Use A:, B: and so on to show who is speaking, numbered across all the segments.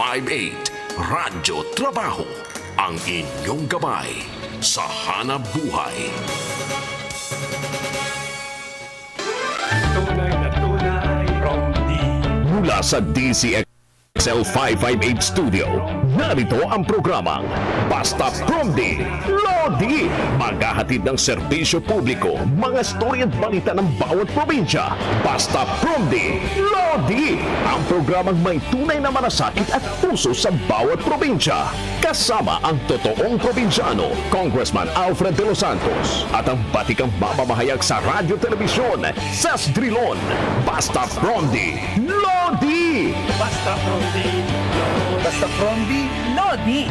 A: 58 Radyo Trabaho, ang inyong gabay sa hanap buhay.
B: Tunay na tunay from
A: Mula sa DCXL 558 Studio, narito ang programang Basta Promdi Lodi. Maghahatid ng serbisyo publiko, mga storya at balita ng bawat probinsya. Basta Promdi Lodi, ang programang may tunay na malasakit at puso sa bawat probinsya. Kasama ang totoong probinsyano, Congressman Alfred De Los Santos, at ang batikang mamamahayag sa radyo telebisyon, Sas Drilon. Basta Promdi Lodi.
B: Basta Promdi.
C: Basta Promdi Lodi.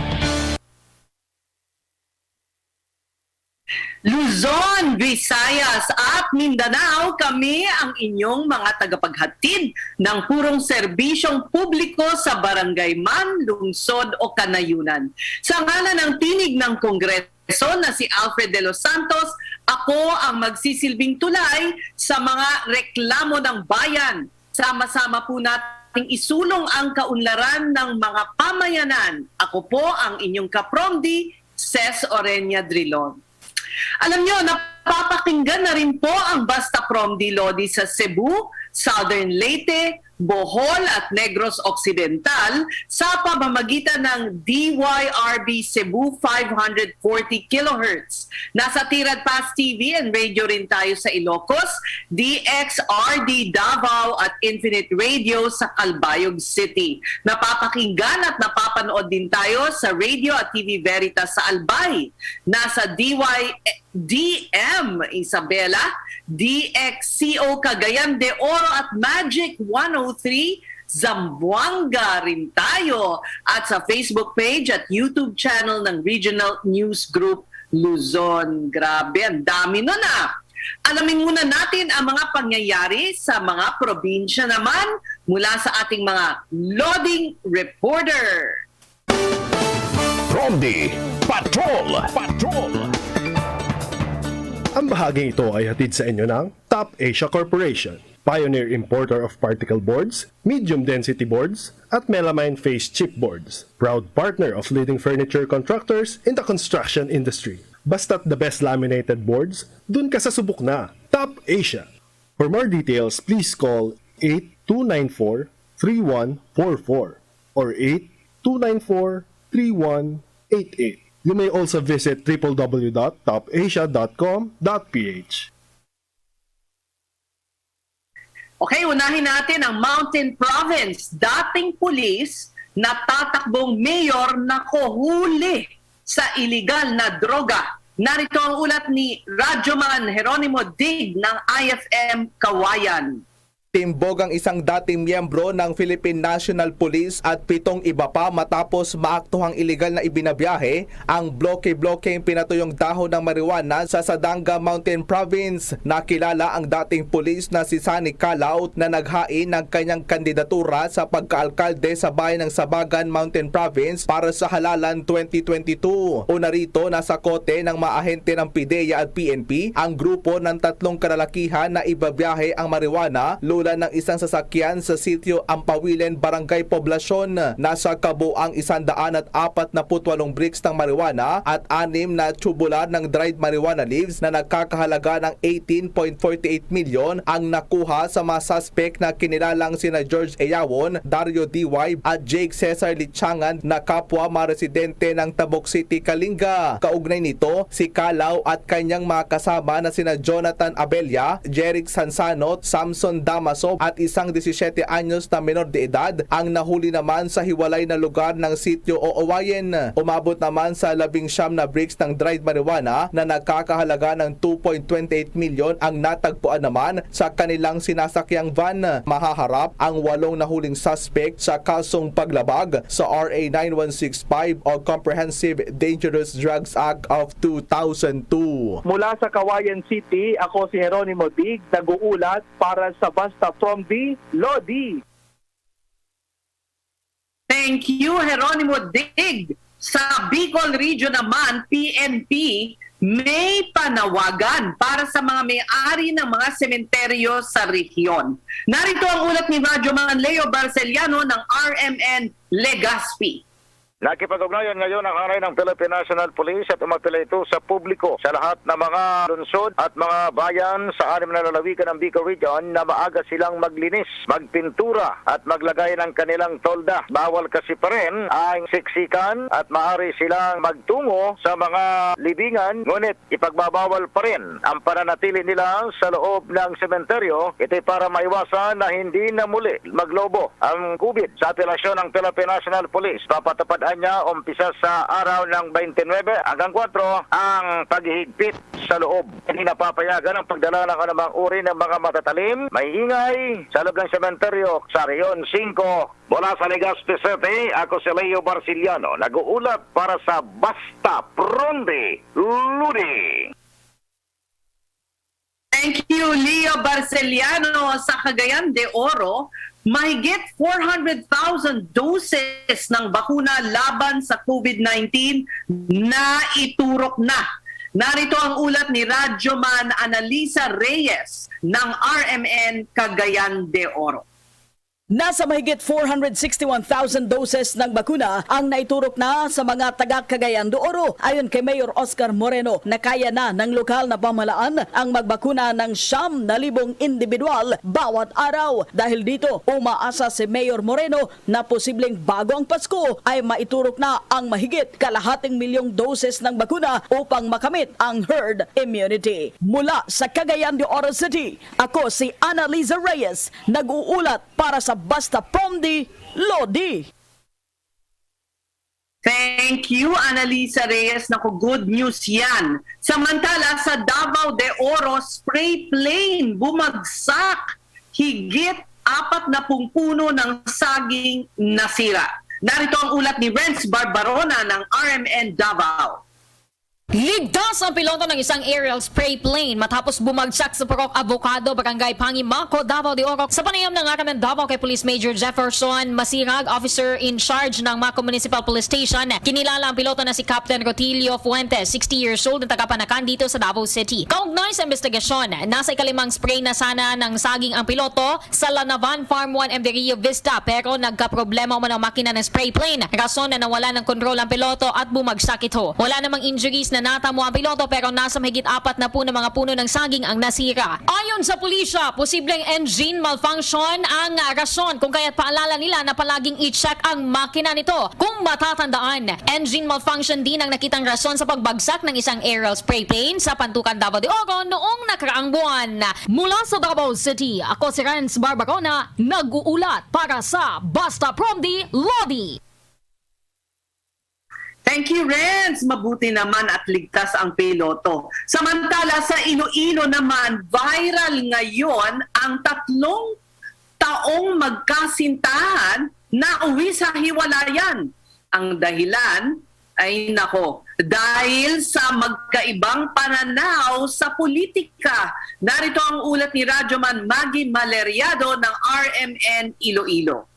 D: Luzon, Visayas at Mindanao, kami ang inyong mga tagapaghatid ng purong serbisyong publiko sa barangay man, lungsod o kanayunan. Sa ngalan ng tinig ng Kongreso na si Alfred De Los Santos, ako ang magsisilbing tulay sa mga reklamo ng bayan. Sama-sama po nating isulong ang kaunlaran ng mga pamayanan. Ako po ang inyong kapromdi, Ces Orenia Drilon. Alam nyo, napapakinggan na rin po ang Basta Promdi Lodi sa Cebu, Southern Leyte, Bohol at Negros Occidental sa pamamagitan ng DYRB Cebu 540 kHz. Nasa Tirad Pass TV and radio rin tayo sa Ilocos, DXRD Davao at Infinite Radio sa Calbayog City. Napapakinggan at napapanood din tayo sa Radio at TV Veritas sa Albay. Nasa DM Isabela, DXCO Cagayan de Oro at Magic 103 Zamboanga rin tayo at sa Facebook page at YouTube channel ng Regional News Group Luzon. Grabe, ang dami nun ah! Alamin muna natin ang mga pangyayari sa mga probinsya naman mula sa ating mga loading reporter.
A: Promdi Patrol.
E: Ang bahaging ito ay hatid sa inyo ng Top Asia Corporation, pioneer importer of particle boards, medium density boards, at melamine face chipboards. Proud partner of leading furniture contractors in the construction industry. Basta't the best laminated boards, dun ka sa subok na. Top Asia. For more details, please call 8294-3144 or 8294-3188. You may also visit www.topasia.com.ph.
D: Okay, unahin natin ang Mountain Province. Dating pulis na tatakbong mayor na kohuli sa iligal na droga. Narito ang ulat ni Radyoman Jeronimo Dig ng IFM Kawayan.
C: Timbog ang isang dating miyembro ng Philippine National Police at 7 iba pa matapos maaktuhang iligal na ibinabiyahe ang bloke-blokeng pinatuyong dahon ng marijuana sa Sadanga Mountain Province. Nakilala ang dating pulis na si Sunny Calaut na naghain ng kanyang kandidatura sa pagkaalkalde sa bayan ng Sabagan Mountain Province para sa halalan 2022. Una rito, nasa kote ng mga ahente ng PIDEA at PNP ang grupo ng 3 kalalakihan na ibabiyahe ang marijuana ng isang sasakyan sa sitio Ampawilen, Barangay Poblasyon. Nasa kabuang 148 bricks ng marijuana at 6 na tubular ng dried marijuana leaves na nagkakahalaga ng 18.48 milyon ang nakuha sa mga suspect na kinilalang sina George Eyawon, Dario D.Y. at Jake Cesar Lichangan na kapwa mga residente ng Tabuk City, Kalinga. Kaugnay nito, si Calao at kanyang mga kasama na sina Jonathan Abella, Jeric Sansano, Samson Damas at isang 17 anyos na menor de edad ang nahuli naman sa hiwalay na lugar ng sitio o Owayen. Umabot naman sa 19 na bricks ng dried marijuana na nagkakahalaga ng 2.28 milyon ang natagpuan naman sa kanilang sinasakyang van. Mahaharap ang 8 nahuling suspect sa kasong paglabag sa RA 9165 o Comprehensive Dangerous Drugs Act of 2002.
F: Mula sa Kawayan City, ako si Jeronimo Dig, nag-uulat para sa Basta Promdi Lodi.
D: Thank you, Jeronimo Dig. Sa Bicol Region naman, PNP may panawagan para sa mga may-ari ng mga sementeryo sa rehiyon. Narito ang ulat ni Radyo Leo Barceliano ng RMN Legazpi.
G: Nakipag-ugnayan ngayon ang hanay ng Philippine National Police at umapila ito sa publiko sa lahat ng mga lungsod at mga bayan sa 6 na lalawigan ng Bicol Region na maaga silang maglinis, magpintura at maglagay ng kanilang tolda. Bawal kasi pa rin ang siksikan at maaari silang magtungo sa mga libingan, ngunit ipagbabawal pa rin ang pananatili nila sa loob ng sementeryo. Ito'y para maiwasan na hindi na muli maglobo ang COVID. Sa apelasyon ng Philippine National Police, papatupad niya umpisa sa araw ng 29 hanggang 4 ang paghihigpit sa loob. Hindi napapayagan ang pagdala ng anumang uri ng mga matatalim, may ingay sa loob ng sementeryo. Sa Rehiyon 5, mula sa Legazpi City, ako si Leo Barceliano, nag-uulat para sa Basta Pronde Lodi.
D: Thank you, Leo Barceliano. Sa Cagayan de Oro, mahigit 400,000 doses ng bakuna laban sa COVID-19 na iturok na. Narito ang ulat ni Radyoman Analisa Reyes ng RMN Cagayan de Oro.
H: Nasa mahigit 461,000 doses ng bakuna ang naiturok na sa mga taga-Cagayan de Oro. Ayon kay Mayor Oscar Moreno, na kaya na ng lokal na pamahalaan ang magbakuna ng 9,000 individual bawat araw. Dahil dito, umaasa si Mayor Moreno na posibleng bago ang Pasko ay maiturok na ang mahigit 250,000 doses ng bakuna upang makamit ang herd immunity. Mula sa Cagayan de Oro City, ako si Annalisa Reyes, nag-uulat para sa Basta Pronde Lodi.
D: Thank you, Annalisa Reyes. Naku, good news yan. Samantala, sa Davao de Oro, spray plane bumagsak. Higit 40 puno ng saging nasira. Narito ang ulat ni Renz Barbarona ng RMN Davao.
I: Ligtas ang piloto ng isang aerial spray plane matapos bumagsak sa Purok Avocado, Barangay Pangimaco, Davao de Oro. Sa panayam ng RMN Davao kay Police Major Jefferson Masirag, officer in charge ng Maco Municipal Police Station, kinilala ang piloto na si Captain Rotilio Fuentes, 60 years old, na taga-Panacan dito sa Davao City. Kaugnay sa investigasyon, nasa ikalimang spray na sana ng saging ang piloto sa Lanavan Farm 1 MD Rio Vista, pero nagka-problema man ang makina ng spray plane. Rason na nawala ng kontrol ang piloto at bumagsak ito. Wala namang injuries na natamo ang piloto, pero nasa mahigit 40 na mga puno ng saging ang nasira. Ayon sa pulisya, posibleng engine malfunction ang rason kung kaya't paalala nila na palaging i-check ang makina nito. Kung matatandaan, engine malfunction din ang nakitang rason sa pagbagsak ng isang aerial spray plane sa Pantukan, Davao de Oro noong nakaraang buwan. Mula sa Davao City, ako si Renz Barbarona, nag-uulat para sa Basta Pronde Lodi.
D: Thank you, Renz. Mabuti naman at ligtas ang piloto. Samantala, sa Iloilo naman, viral ngayon ang 3 taong magkasintahan na uwi sa hiwalayan. Ang dahilan ay dahil sa magkaibang pananaw sa politika. Narito ang ulat ni Radyoman Maggie Maleriado ng RMN Iloilo.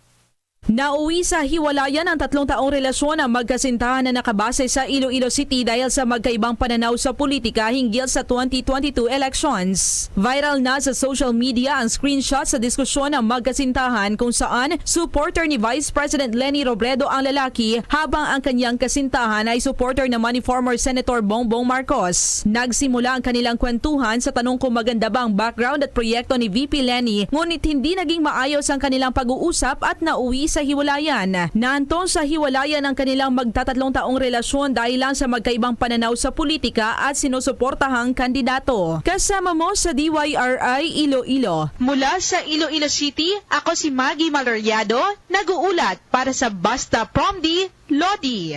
J: Nauwi sa hiwalayan ang 3 taong relasyon ang magkasintahan na nakabase sa Iloilo City dahil sa magkaibang pananaw sa politika hinggil sa 2022 elections. Viral na sa social media ang screenshot sa diskusyon ng magkasintahan kung saan supporter ni Vice President Leni Robredo ang lalaki habang ang kanyang kasintahan ay supporter naman ni former Senator Bongbong Marcos. Nagsimula ang kanilang kwentuhan sa tanong kung maganda ba ang background at proyekto ni VP Leni, ngunit hindi naging maayos ang kanilang pag-uusap at nauwi sa hiwalayan. Naanton sa hiwalayan ang kanilang magtatatlong taong relasyon dahil lang sa magkaibang pananaw sa politika at sinusuportahang kandidato. Kasama mo sa DYRI Iloilo. Mula sa Iloilo City, ako si Maggie Maleriado, nag-uulat para sa Basta Pronde Lodi.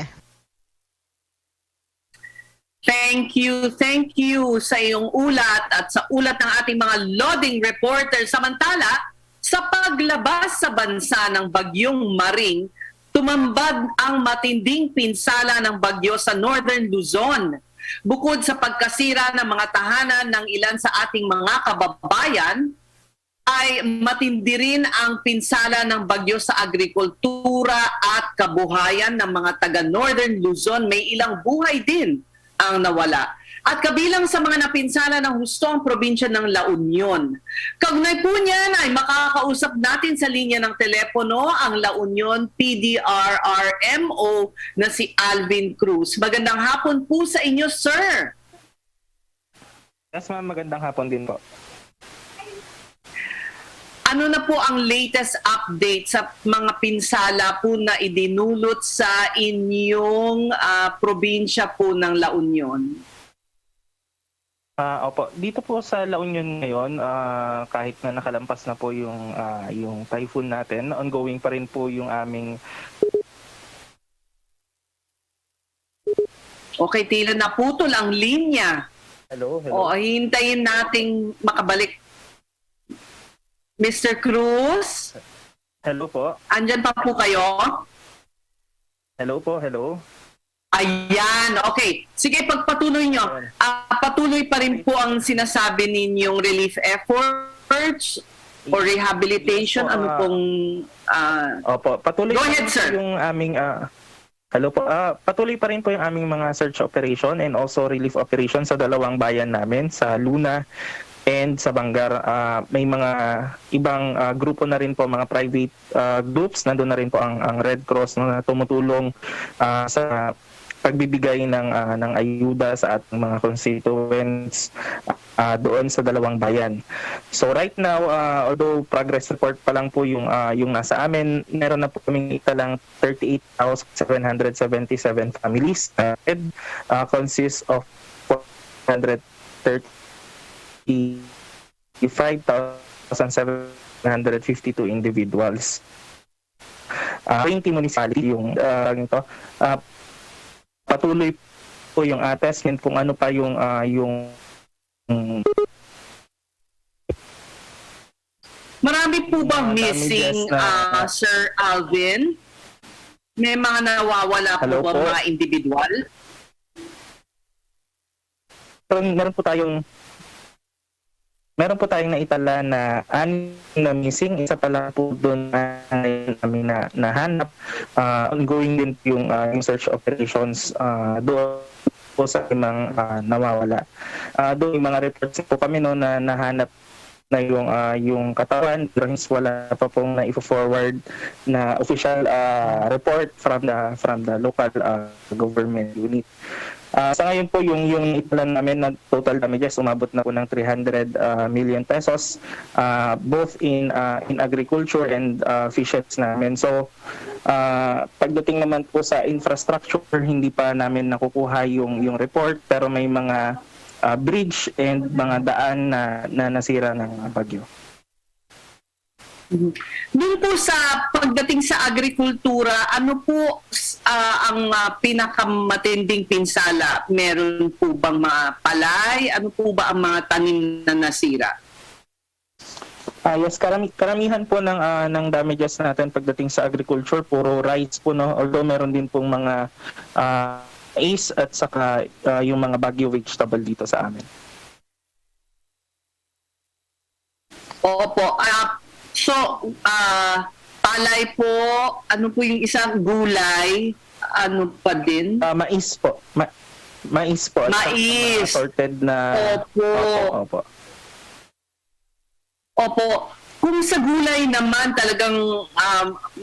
D: Thank you sa iyong ulat at sa ulat ng ating mga loading reporters. Samantala, sa paglabas sa bansa ng Bagyong Maring, tumambad ang matinding pinsala ng bagyo sa Northern Luzon. Bukod sa pagkasira ng mga tahanan ng ilan sa ating mga kababayan, ay matindi rin ang pinsala ng bagyo sa agrikultura at kabuhayan ng mga taga Northern Luzon. May ilang buhay din ang nawala. At kabilang sa mga napinsala ng husto ang probinsya ng La Union. Kaugnay po niyan ay makakausap natin sa linya ng telepono ang La Union PDRRMO na si Alvin Cruz. Magandang hapon po sa inyo, sir.
K: Yes, ma'am. Magandang hapon din po.
D: Ano na po ang latest update sa mga pinsala po na idinulot sa inyong probinsya po ng La Union?
K: Opo, dito po sa La Union ngayon, kahit na nakalampas na po yung typhoon natin, ongoing pa rin po yung aming...
D: Okay, tila naputol ang linya.
K: Hello.
D: O, hintayin nating makabalik. Mr. Cruz?
K: Hello po.
D: Andyan pa po kayo?
K: Hello po, hello.
D: Ayan, okay. Sige, pagpatuloy nyo. Patuloy pa rin po ang sinasabi ninyong relief efforts or rehabilitation. Ano pong...
K: Opo, patuloy
D: Go
K: pa
D: ahead,
K: rin
D: sir.
K: po yung aming... Hello po. Patuloy pa rin po yung aming mga search operation and also relief operation sa dalawang bayan namin, sa Luna and sa Bangar. May mga ibang grupo na rin po, mga private groups. Nandun na rin po ang Red Cross na tumutulong sa pagbibigay ng ayuda sa ating mga constituents doon sa dalawang bayan. So right now, although progress report pa lang po yung nasa amin, meron na po kaming italang 38,777 families. Consists of 435,752 individuals. 20 municipality yung ito. Patuloy po yung assessment kung ano pa yung
D: Marami po bang
K: damages
D: missing, Sir Alvin? May mga nawawala po
K: Hello
D: ba
K: po.
D: mga individual?
K: Meron po tayong naitala na 6 na missing, isa pa lang po doon namin na nahanap. Ongoing din yung search operations doon po sa mga nawawala. Doon yung mga reports po kami no, na nahanap na yung katawan, pero wala pa pong na-forward na official report from the local government unit. Sa ngayon po yung italan namin na total damages umabot na po ng 300 million pesos both in agriculture and fisheries namin. So pagdating naman po sa infrastructure, hindi pa namin nakukuha yung report, pero may mga bridge and mga daan na nasira ng bagyo.
D: Doon po sa pagdating sa agrikultura, ano po ang pinakamatinding pinsala? Meron po bang mga palay? Ano po ba ang mga tanim na nasira?
K: Yes, karamihan po ng damages natin pagdating sa agriculture, puro rice po, no? Although meron din pong mga maize at saka yung mga bagyo vegetable dito sa amin.
D: Opo. So, palay po, ano po yung isang gulay? Ano pa din?
K: Mais po. Mais po.
D: Mais.
K: Assorted na...
D: Opo.
K: Opo.
D: Opo. Kung sa gulay naman, talagang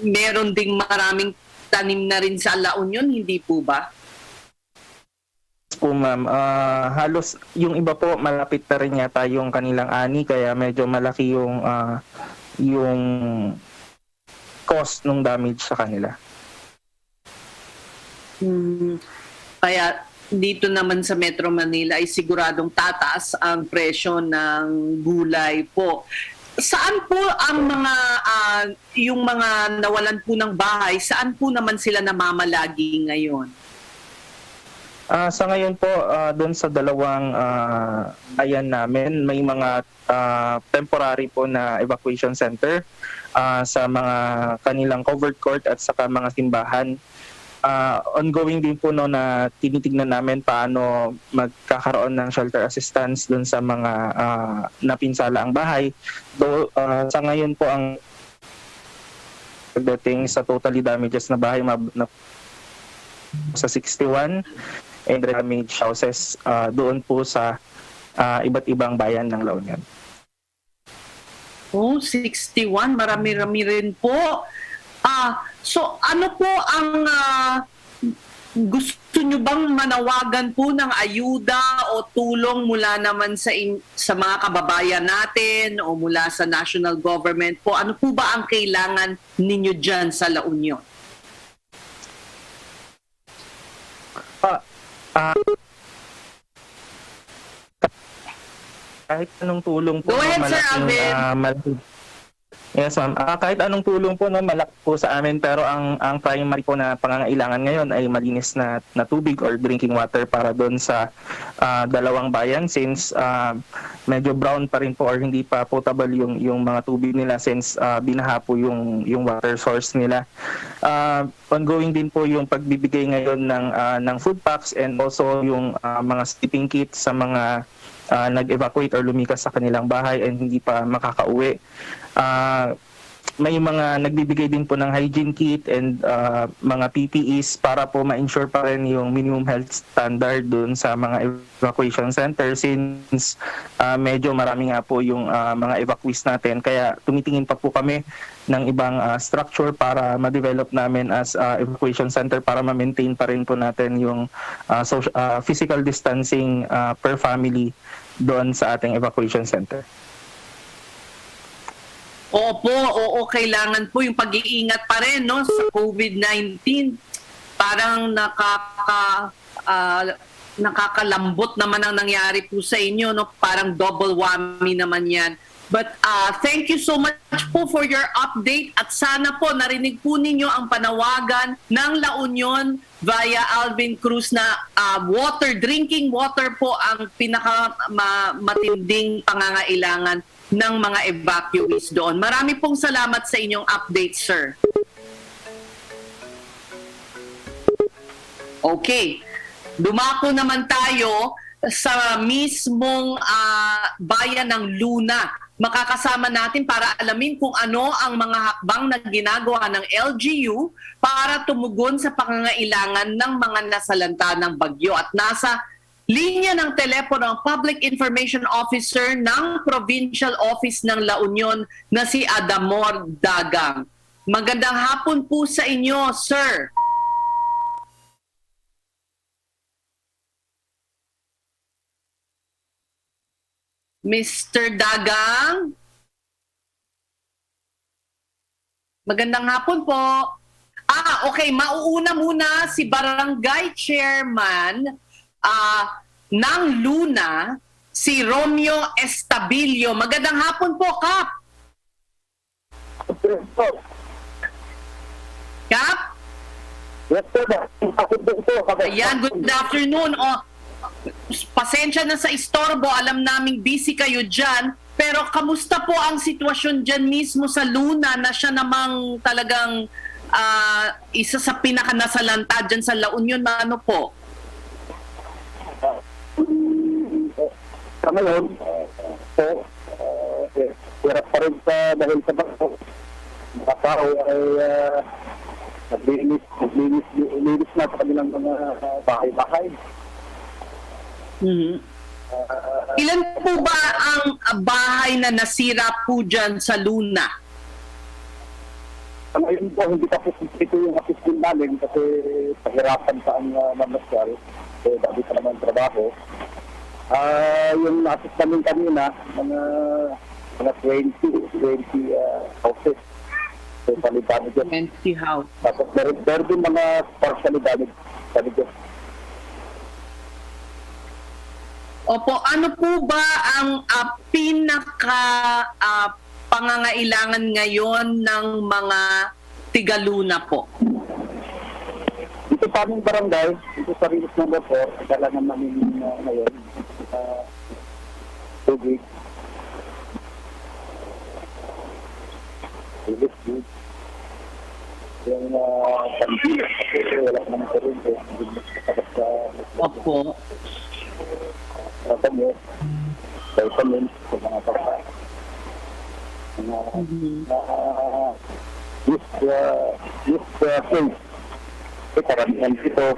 D: meron ding maraming tanim na rin sa La Union, hindi po ba?
K: Po ma'am, halos yung iba po malapit na rin yata yung kanilang ani, kaya medyo malaki yung cost ng damage sa kanila.
D: Kaya dito naman sa Metro Manila ay siguradong tataas ang presyo ng gulay po. Saan po ang mga yung mga nawalan po ng bahay, saan po naman sila namamalagi ngayon?
K: Sa ngayon po, doon sa dalawang bayan namin, may mga temporary po na evacuation center sa mga kanilang covered court at saka mga simbahan. Ongoing din po no, na tinitignan namin paano magkakaroon ng shelter assistance doon sa mga napinsala ang bahay. Though, sa ngayon po ang pagdating sa totally damages na bahay sa 61 and damaged houses doon po sa iba't ibang bayan ng La Union.
D: Oh, 61. Marami-rami rin po. So ano po ang gusto nyo bang manawagan po ng ayuda o tulong mula naman sa mga kababayan natin o mula sa national government po? Ano po ba ang kailangan ninyo dyan sa La Union?
K: Kahit anong tulong po,
D: Go ahead, Sir
K: malaking, yes, ma'am. Kahit anong tulong po, malaki po sa amin, pero ang primary po na pangangailangan ngayon ay malinis na tubig or drinking water para doon sa dalawang bayan, since medyo brown pa rin po or hindi pa potable yung mga tubig nila, since binaha po yung water source nila. Ongoing din po yung pagbibigay ngayon ng food packs and also yung mga sleeping kits sa mga nag-evacuate or lumikas sa kanilang bahay and hindi pa makakauwi. May mga nagbibigay din po ng hygiene kit and mga PPEs para po ma-ensure pa rin yung minimum health standard dun sa mga evacuation center, since medyo marami nga po yung mga evacuees natin. Kaya tumitingin pa po kami ng ibang structure para ma-develop namin as evacuation center para ma-maintain pa rin po natin yung physical distancing per family doon sa ating evacuation center.
D: Oo, kailangan po yung pag-iingat pa rin, no, sa COVID-19. Parang nakakalambot naman ang nangyari po sa inyo, no? Parang double whammy naman yan. But thank you so much po for your update at sana po narinig po ninyo ang panawagan ng La Union via Alvin Cruz na drinking water po ang matinding pangangailangan ng mga evacuees doon. Marami pong salamat sa inyong update, sir. Okay. Dumako naman tayo sa mismong bayan ng Luna. Makakasama natin para alamin kung ano ang mga hakbang na ginagawa ng LGU para tumugon sa pangangailangan ng mga nasalanta ng bagyo. At nasa linya ng telepono ang Public Information Officer ng Provincial Office ng La Union na si Adamor Dagang. Magandang hapon po sa inyo, sir. Mr. Dagang? Magandang hapon po. Okay. Mauuna muna si Barangay Chairman ng Luna, si Romeo Estabilio. Magandang hapon po, Kap. Kap?
F: Yes, sir.
D: Ayan, good afternoon. Pasensya na sa istorbo, alam naming busy kayo dyan, pero kamusta po ang sitwasyon dyan mismo sa Luna na siya namang talagang isa sa pinakanasalanta dyan sa La Union? Ano po?
F: Sa ngayon, hirap pa rin dahil sa bagyo. Mga tao ay naglinis na sa kanilang mga bahay-bahay.
D: Mm-hmm. Ilan po ba ang bahay na nasira po dyan sa Luna?
F: Ngayon po, hindi pa po ito yung assistant namin kasi pahirapan pa ang mamasyal. Dati pa naman trabaho. Yung assist namin kanina, mga 20 houses. Totally damaged.
D: 20 house.
F: Tapos meron din mga partially damaged.
D: Opo, ano po ba ang pangangailangan ngayon ng mga Tigaluna po?
F: Dito sa aming barangay, dito sa Rilis number 4, kailangan namin ngayon tubig. Rilis food. Yung pamilya, kasi wala naman sa rin.
D: Opo.
F: Vitamins sa mga pagkain. This place, karamihan dito,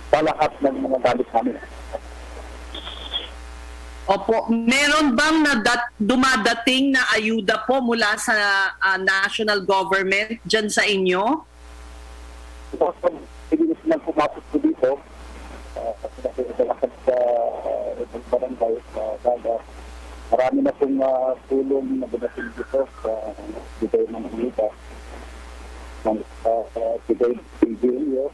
F: palahat ng mga gamit namin.
D: Opo, meron bang dumadating na ayuda po mula sa national government dyan sa inyo?
F: Hindi na silang pumasok ko dito. Kasi nakikita sa barangay sa Dagat. Marami na pong tulong na dumating dito sa bigay ng ayuda. Bigay ng PGO,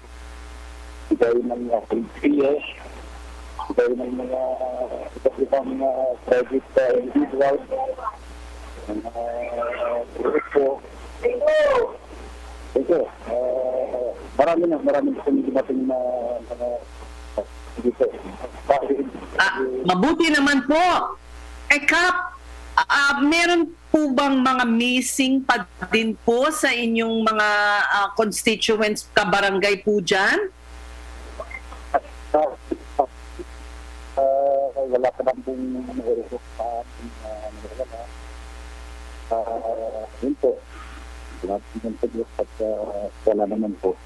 F: bigay ng PGO, bigay ng mga ibang mga private individual, mga grupo. Ito, marami na dumating na dito.
D: Mabuti naman po. Kap, meron po bang mga missing pa din po sa inyong mga constituents kabarangay po dyan?
F: Wala ka lang pong nag-resok pa yun po. Wala naman po.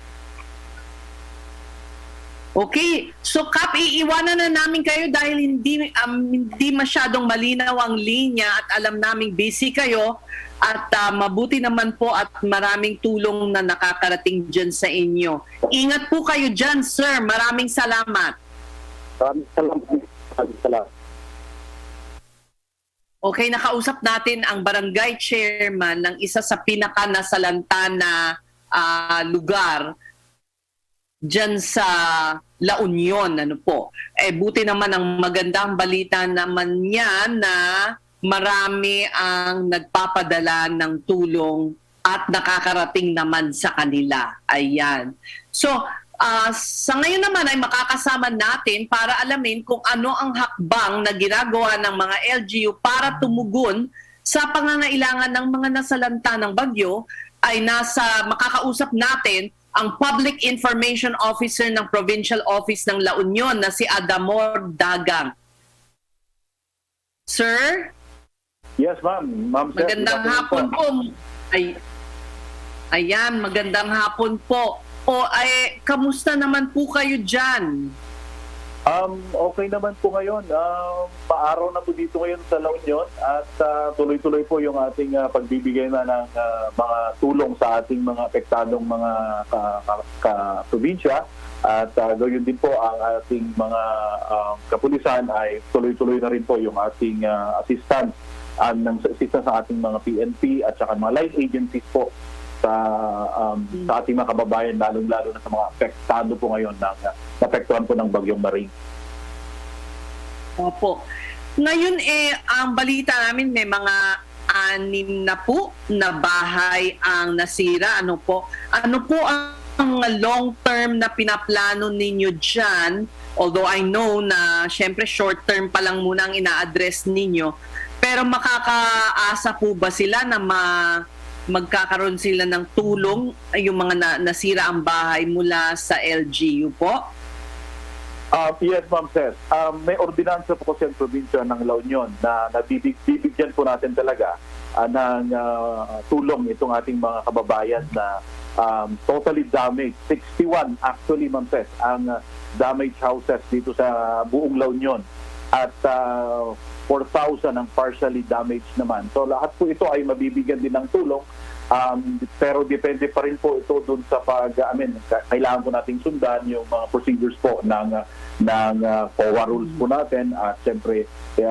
D: Okay, so Kap, iiwanan na namin kayo dahil hindi masyadong malinaw ang linya at alam naming busy kayo at mabuti naman po at maraming tulong na nakakarating dyan sa inyo. Ingat po kayo dyan, sir. Maraming salamat.
F: Maraming salamat.
D: Okay, nakausap natin ang barangay chairman ng isa sa pinaka-nasalanta na lugar dyan sa La Union, ano po. Buti naman ang magandang balita naman niya na marami ang nagpapadala ng tulong at nakakarating naman sa kanila. Ayan. So, sa ngayon naman ay makakasama natin para alamin kung ano ang hakbang na ginagawa ng mga LGU para tumugon sa pangangailangan ng mga nasalanta ng bagyo ay makakausap natin ang Public Information Officer ng Provincial Office ng La Union na si Adamor Dagang. Sir?
F: Yes, ma'am. Sir,
D: magandang hapon po. Ayan, magandang hapon po. Kamusta naman po kayo dyan?
F: Okay naman po ngayon. Paaraw na po dito ngayon sa La Union at tuloy-tuloy po yung ating pagbibigay na ng mga tulong sa ating mga apektadong mga probinsya. At gayon din po ang ating mga kapulisan ay tuloy-tuloy na rin po yung ating assistance sa ating mga PNP at saka mga line agencies po sa ating mga kababayan, lalong-lalo na sa mga apektado po ngayon ng apektuhan po ng Bagyong Maring.
D: Opo. Ngayon ang balita namin may mga 6 na po na bahay ang nasira. Ano po ang long-term na pinaplano ninyo dyan? Although I know na syempre short-term pa lang muna ang ina-address ninyo. Pero makakaasa po ba sila na magkakaroon sila ng tulong yung mga nasira ang bahay mula sa LGU po?
F: Yes, ma'am, sir. May ordinansa po kasi ang probinsya ng La Union na bibigyan po natin talaga ng tulong itong ating mga kababayan na totally damaged. 61 actually, ma'am, sir, ang damaged houses dito sa buong La Union. At 4,000 ang partially damaged naman. So lahat po ito ay mabibigyan din ng tulong. Pero depende pa rin po ito doon sa kailangan po nating sundan yung mga procedures po ng COA rules po natin at siyempre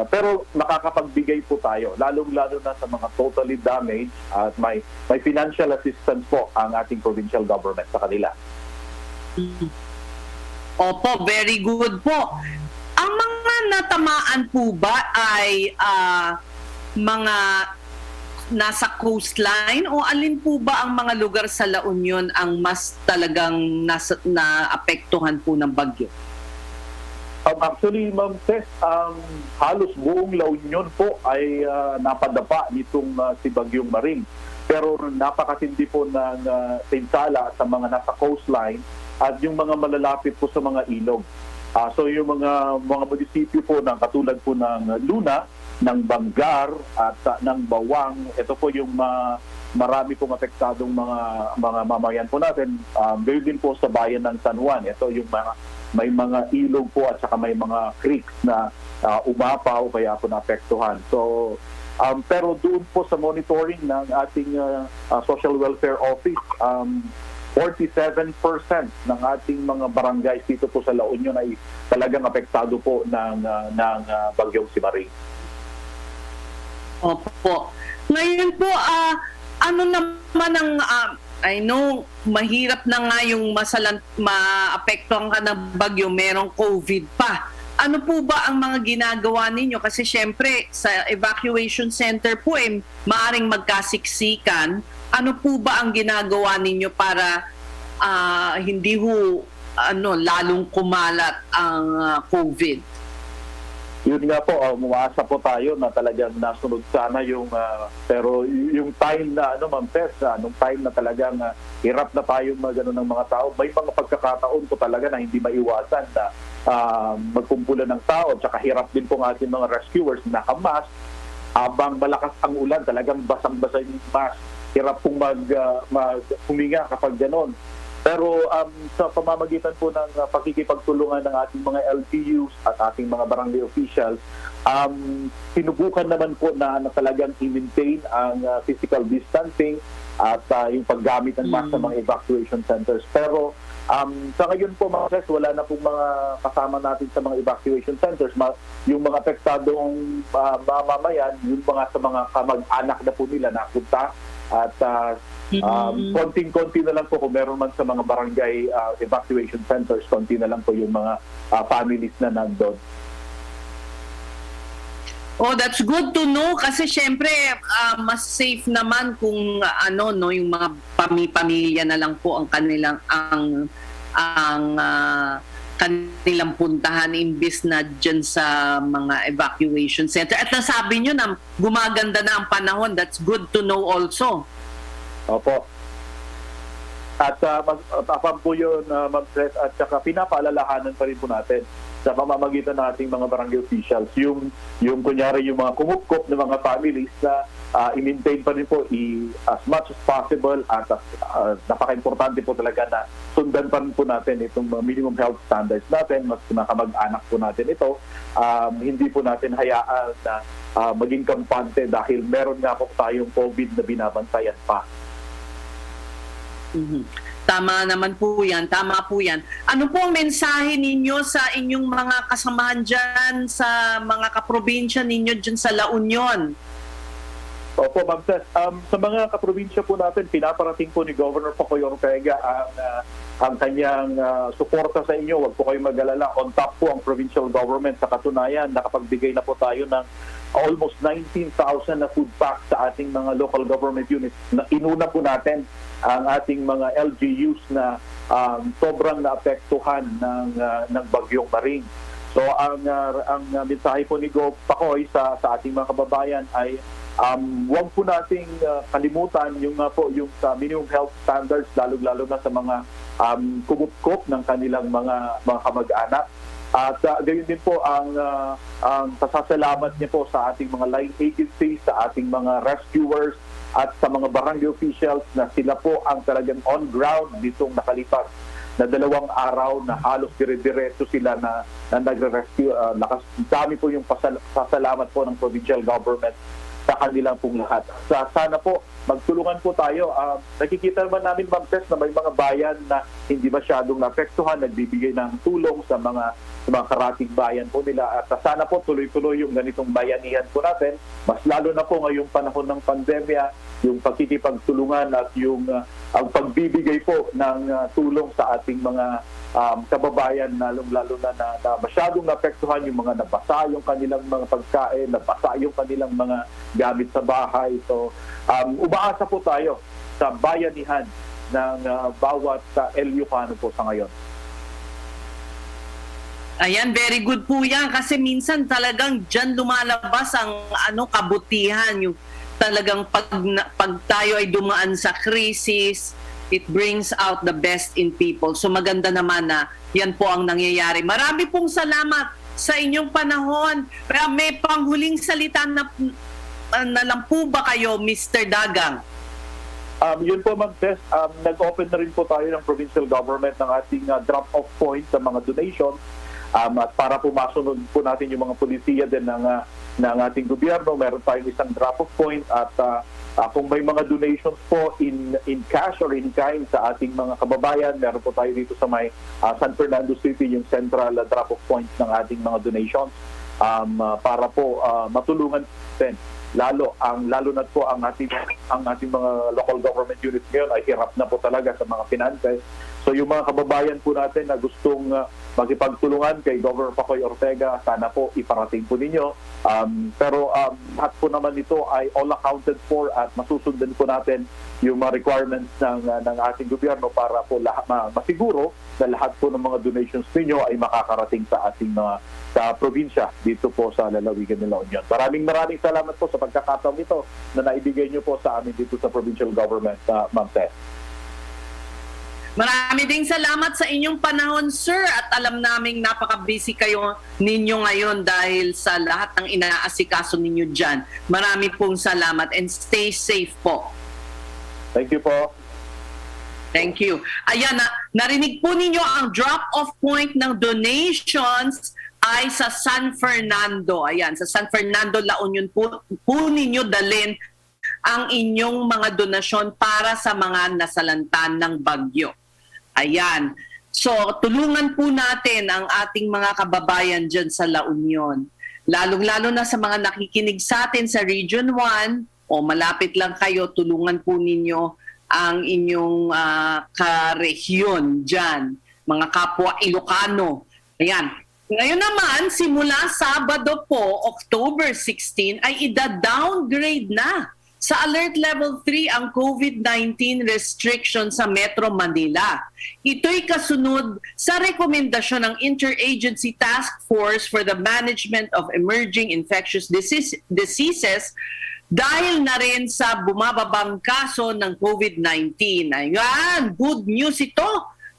F: pero makakapagbigay po tayo lalong-lalo na sa mga totally damaged at may financial assistance po ang ating provincial government sa kanila.
D: Opo, very good po. Ang mga natamaan po ba ay mga nasa coastline o alin po ba ang mga lugar sa La Union ang mas talagang naapektuhan po ng bagyo?
F: Actually, Ma'am Tess, halos buong La Union po ay napadapa nitong si Bagyong Maring. Pero napakatindi po ng pinsala sa mga nasa coastline at yung mga malalapit po sa mga ilog. So yung mga munisipyo po ng katulad po ng Luna, ng Bangar at ng Bawang, ito po yung marami pong apektadong mga mamayan po natin. Gayon din po sa bayan ng San Juan. Ito yung may mga ilog po at saka may mga creeks na umapaw kaya po naapektuhan. So pero doon po sa monitoring ng ating Social Welfare Office, 47% ng ating mga barangays dito po sa La Union ay talagang apektado po ng bagyong si Maring.
D: Opo. Ngayon po, ano naman ang, I know, mahirap na nga yung maapektuhan ka ng bagyo, merong COVID pa. Ano po ba ang mga ginagawa ninyo? Kasi syempre, sa evacuation center po, maaring magkasiksikan. Ano po ba ang ginagawa ninyo para hindi lalong kumalat ang COVID?
F: Yun nga po, umaasa po tayo na talagang nasunod sana yung pero yung time na Ma'am Tess, nung time na talagang hirap na tayo magano ng mga tao, may mga pagkakataon po talaga na hindi maiwasan na magkumpulan ng tao, tsaka hirap din po ng ating mga rescuers na naka-mask habang malakas ang ulan, talagang basang-basa yung mask, hirap pong huminga kapag ganon. Pero sa pamamagitan po ng pakikipagtulungan ng ating mga LGUs at ating mga barangay officials, sinubukan naman po na talagang i-maintain ang physical distancing at yung paggamit ng mask sa mga evacuation centers. Pero sa ngayon po, mga Tess, wala na pong mga kasama natin sa mga evacuation centers. Yung mga apektadong mamamayan, yung mga sa mga kamag-anak na po nila napunta at konting-konti na lang po kung meron man sa mga barangay evacuation centers, konti na lang po yung mga families na nandun.
D: Oh, that's good to know kasi syempre mas safe naman kung yung mga pamilya na lang po ang kanilang kanilang puntahan imbis na dyan sa mga evacuation center. At nasabi nyo na gumaganda na ang panahon. That's good to know also.
F: Opo. At apam po yun, Ma'am Tess, at saka pinapaalalahanan pa rin po natin sa pamamagitan ng ating mga barangay officials, yung kunyari yung mga kumupkop ng mga families na i-maintain pa rin po as much as possible at napaka-importante po talaga na sundan pa rin po natin itong minimum health standards natin, mas makamag-anak po natin ito. Hindi po natin hayaan na maging kampante dahil meron nga po tayong COVID na binabantayan pa.
D: Tama naman po yan. Tama po yan. Ano po ang mensahe ninyo sa inyong mga kasamahan dyan, sa mga kaprobinsya ninyo dyan sa La Union?
F: Opo, Ma'am Tess. Sa mga kaprobinsya po natin, pinaparating po ni Governor Pocoy Ortega ang kanyang suporta sa inyo. Huwag po kayong mag-alala. On top po ang provincial government. Sa katunayan, nakapagbigay na po tayo ng almost 19,000 na food packs sa ating mga local government units. Inuna po natin ang ating mga LGUs na sobrang naapektuhan ng bagyong Maring. So ang mensahe po ni Gov. Pocoy sa ating mga kababayan ay huwag po nating kalimutan yung sa minimum health standards, lalo na sa mga kumupkop ng kanilang mga kamag-anak. At gayon din po ang pasasalamat niya po sa ating mga line agencies, sa ating mga rescuers at sa mga barangay officials na sila po ang talagang on ground ditong nakalipas na 2 araw na halos dire-diretso sila na nagre-rescue. Dami po yung pasalamat po ng provincial government sa kanilang pong lahat. Sana po magtulungan po tayo. Nakikita naman namin, Ma'am Tess, na may mga bayan na hindi masyadong naapektuhan, nagbibigay ng tulong sa mga karating bayan po nila. At sana po tuloy-tuloy yung ganitong bayanihan po natin. Mas lalo na po ngayong panahon ng pandemya, yung pagkikipagtulungan at yung ang pagbibigay po ng tulong sa ating mga kababayan, lalo na masyadong naapektuhan, yung mga nabasa yung kanilang mga pagkain, nabasa yung kanilang mga gamit sa bahay. So, umaasa po tayo sa bayanihan ng bawat Ilocano po sa ngayon.
D: Ayan, very good po yan kasi minsan talagang dyan lumalabas ang kabutihan, yung talagang pag tayo ay dumaan sa krisis, it brings out the best in people. So maganda naman na yan po ang nangyayari. Marami pong salamat sa inyong panahon. May panghuling salita na lang po ba kayo, Mr. Dagang?
F: Yun po, Ma'am Tess, nag-open na rin po tayo ng provincial government ng ating drop-off point sa mga donation. At para po masunod po natin yung mga polisiya din ng ating gobyerno, meron tayong isang drop-off point at kung may mga donations po in cash or in kind sa ating mga kababayan, meron po tayo dito sa may San Fernando City, yung central drop-off point ng ating mga donations para po matulungan din. Lalo na po ang ating mga local government units ngayon ay hirap na po talaga sa mga finances. So yung mga kababayan po natin na gustong makipagtulungan kay Governor Pacoy Ortega, sana po iparating po ninyo. Pero lahat po naman ito ay all accounted for at masusundan po natin yung mga requirements ng ating gobyerno para po masiguro na lahat po ng mga donations ninyo ay makakarating sa ating sa probinsya dito po sa lalawigan ng La Union. Maraming salamat po sa pagkakataon ito na naibigay niyo po sa amin dito sa provincial government, Ma'am Tess.
D: Marami ding salamat sa inyong panahon, sir. At alam naming napaka-busy kayo ninyo ngayon dahil sa lahat ng inaasikaso ninyo dyan. Marami pong salamat and stay safe po.
F: Thank you po.
D: Thank you. Ayan, narinig po ninyo ang drop-off point ng donations ay sa San Fernando. Ayan, sa San Fernando, La Union po ninyo dalhin ang inyong mga donasyon para sa mga nasalantan ng bagyo. Ayan. So, tulungan po natin ang ating mga kababayan dyan sa La Union. Lalong-lalo na sa mga nakikinig sa atin sa Region 1 o malapit lang kayo, tulungan po ninyo ang inyong karehiyon dyan, mga kapwa Ilocano. Ayan. Ngayon naman, simula Sabado po, October 16, ay ida-downgrade na sa Alert Level 3 ang COVID-19 restriction sa Metro Manila. Ito'y kasunod sa rekomendasyon ng Interagency Task Force for the Management of Emerging Infectious Diseases dahil na rin sa bumababang kaso ng COVID-19. Ayan, good news ito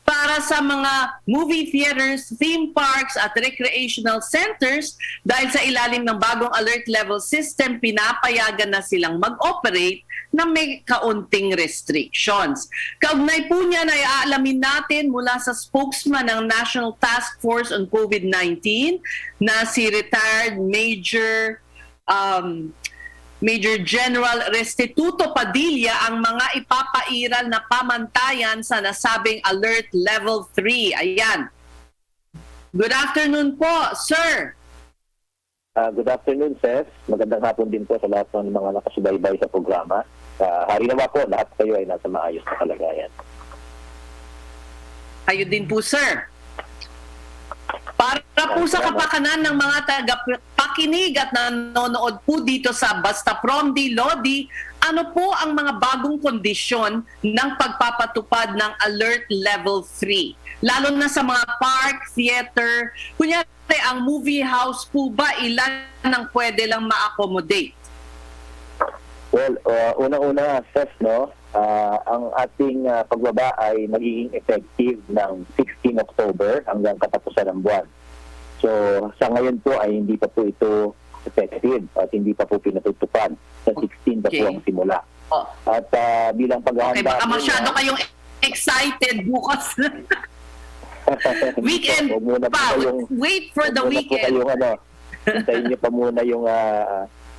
D: para sa mga movie theaters, theme parks at recreational centers dahil sa ilalim ng bagong alert level system, pinapayagan na silang mag-operate na may kaunting restrictions. Kaugnay po niyan ay aalamin natin mula sa spokesman ng National Task Force on COVID-19 na si retired Major General Restituto Padilla ang mga ipapairal na pamantayan sa nasabing Alert Level 3. Ayan. Good afternoon po, sir.
F: Good afternoon, Seth. Magandang hapon din po sa lahat ng mga nakasubaybay sa programa. Hari naman po, lahat kayo ay nasa maayos na kalagayan.
D: Kayo din po, sir. Para po sa kapakanan ng mga tagapakinig at nanonood po dito sa Basta Promdi, Lodi, ano po ang mga bagong kondisyon ng pagpapatupad ng Alert Level 3? Lalo na sa mga park, theater, kunyari ang movie house po ba, ilan ang pwede lang ma-accommodate?
F: Well, una-una, Seth, no? Ang ating pagbaba ay magiging effective ng 16 October hanggang katapusan ng buwan. So, sa ngayon po ay hindi pa po ito effective at hindi pa po pinatutupad. Sa 16 pa po ang simula. At bilang paghahanda...
D: Okay, baka masyado kayong excited bukas. Weekend pa. Wait for the weekend.
F: Hintayin niyo pa muna yung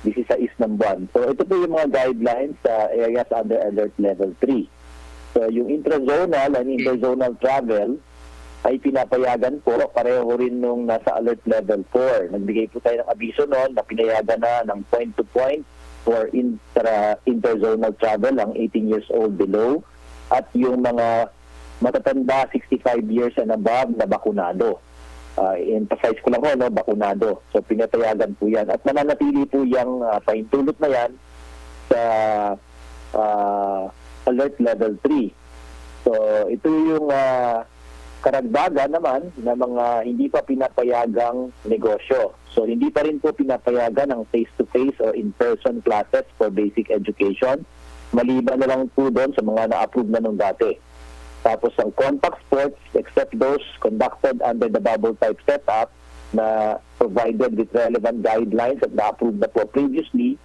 F: 16 ng buwan. So ito po yung mga guidelines sa areas under Alert Level 3. So yung intrazonal and interzonal travel ay pinapayagan po pareho rin nung nasa Alert Level 4. Nagbigay po tayo ng abiso noon na pinayagan na ng point-to-point for interzonal travel ang 18 years old below at yung mga matatanda 65 years and above na bakunado. Emphasize ko lang ho, no, bakunado. So pinapayagan po yan. At mananatili po yung pahintulot na yan sa Alert Level 3. So ito yung karagdagan naman na mga hindi pa pinapayagang negosyo. So hindi pa rin po pinapayagan ang face-to-face or in-person classes for basic education. Maliban na lang po doon sa mga na-approve na nung dati. Tapos ang contact sports, except those conducted under the bubble type setup na provided with relevant guidelines at na-approved na po previously,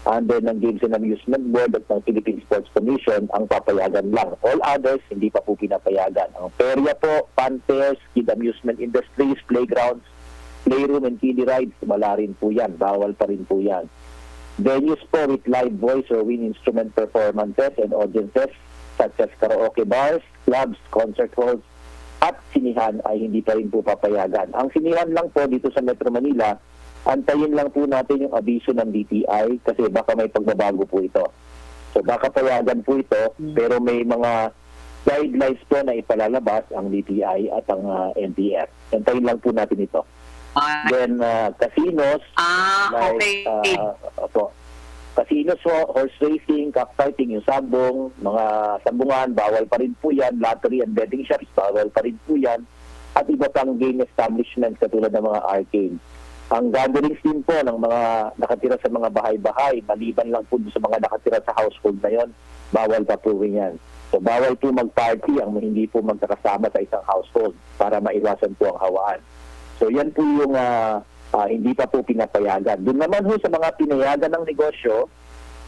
F: under ng Games and Amusement Board at ng Philippine Sports Commission ang papayagan lang. All others, hindi pa po pinapayagan. Ang perya po, fun fairs, kid amusement industries, playgrounds, playroom and kiddie rides, wala rin po yan. Bawal pa rin po yan. Venues po with live voice or wind instrument performances and audiences such as karaoke bars, clubs, concert halls, at sinihan ay hindi pa rin po papayagan. Ang sinihan lang po dito sa Metro Manila, antayin lang po natin yung abiso ng DTI kasi baka may pagbabago po ito. So baka payagan po ito, pero may mga guidelines po na ipalalabas ang DTI at ang NTF. Antayin lang po natin ito. Then casinos,
D: okay.
F: Casinos, horse racing, cockfighting, yung sabong, mga sabungan, bawal pa rin po yan. Lottery and betting shops, bawal pa rin po yan. At iba pang game establishments katulad ng mga arcade. Ang gatherings din po ng mga nakatira sa mga bahay-bahay, maliban lang po sa mga nakatira sa household na yon, bawal pa po yan. So bawal po mag-party ang hindi po magkakasama sa isang household para maiwasan po ang hawaan. So yan po yung hindi pa po pinapayagan. Doon naman ho sa mga pinayagan ng negosyo,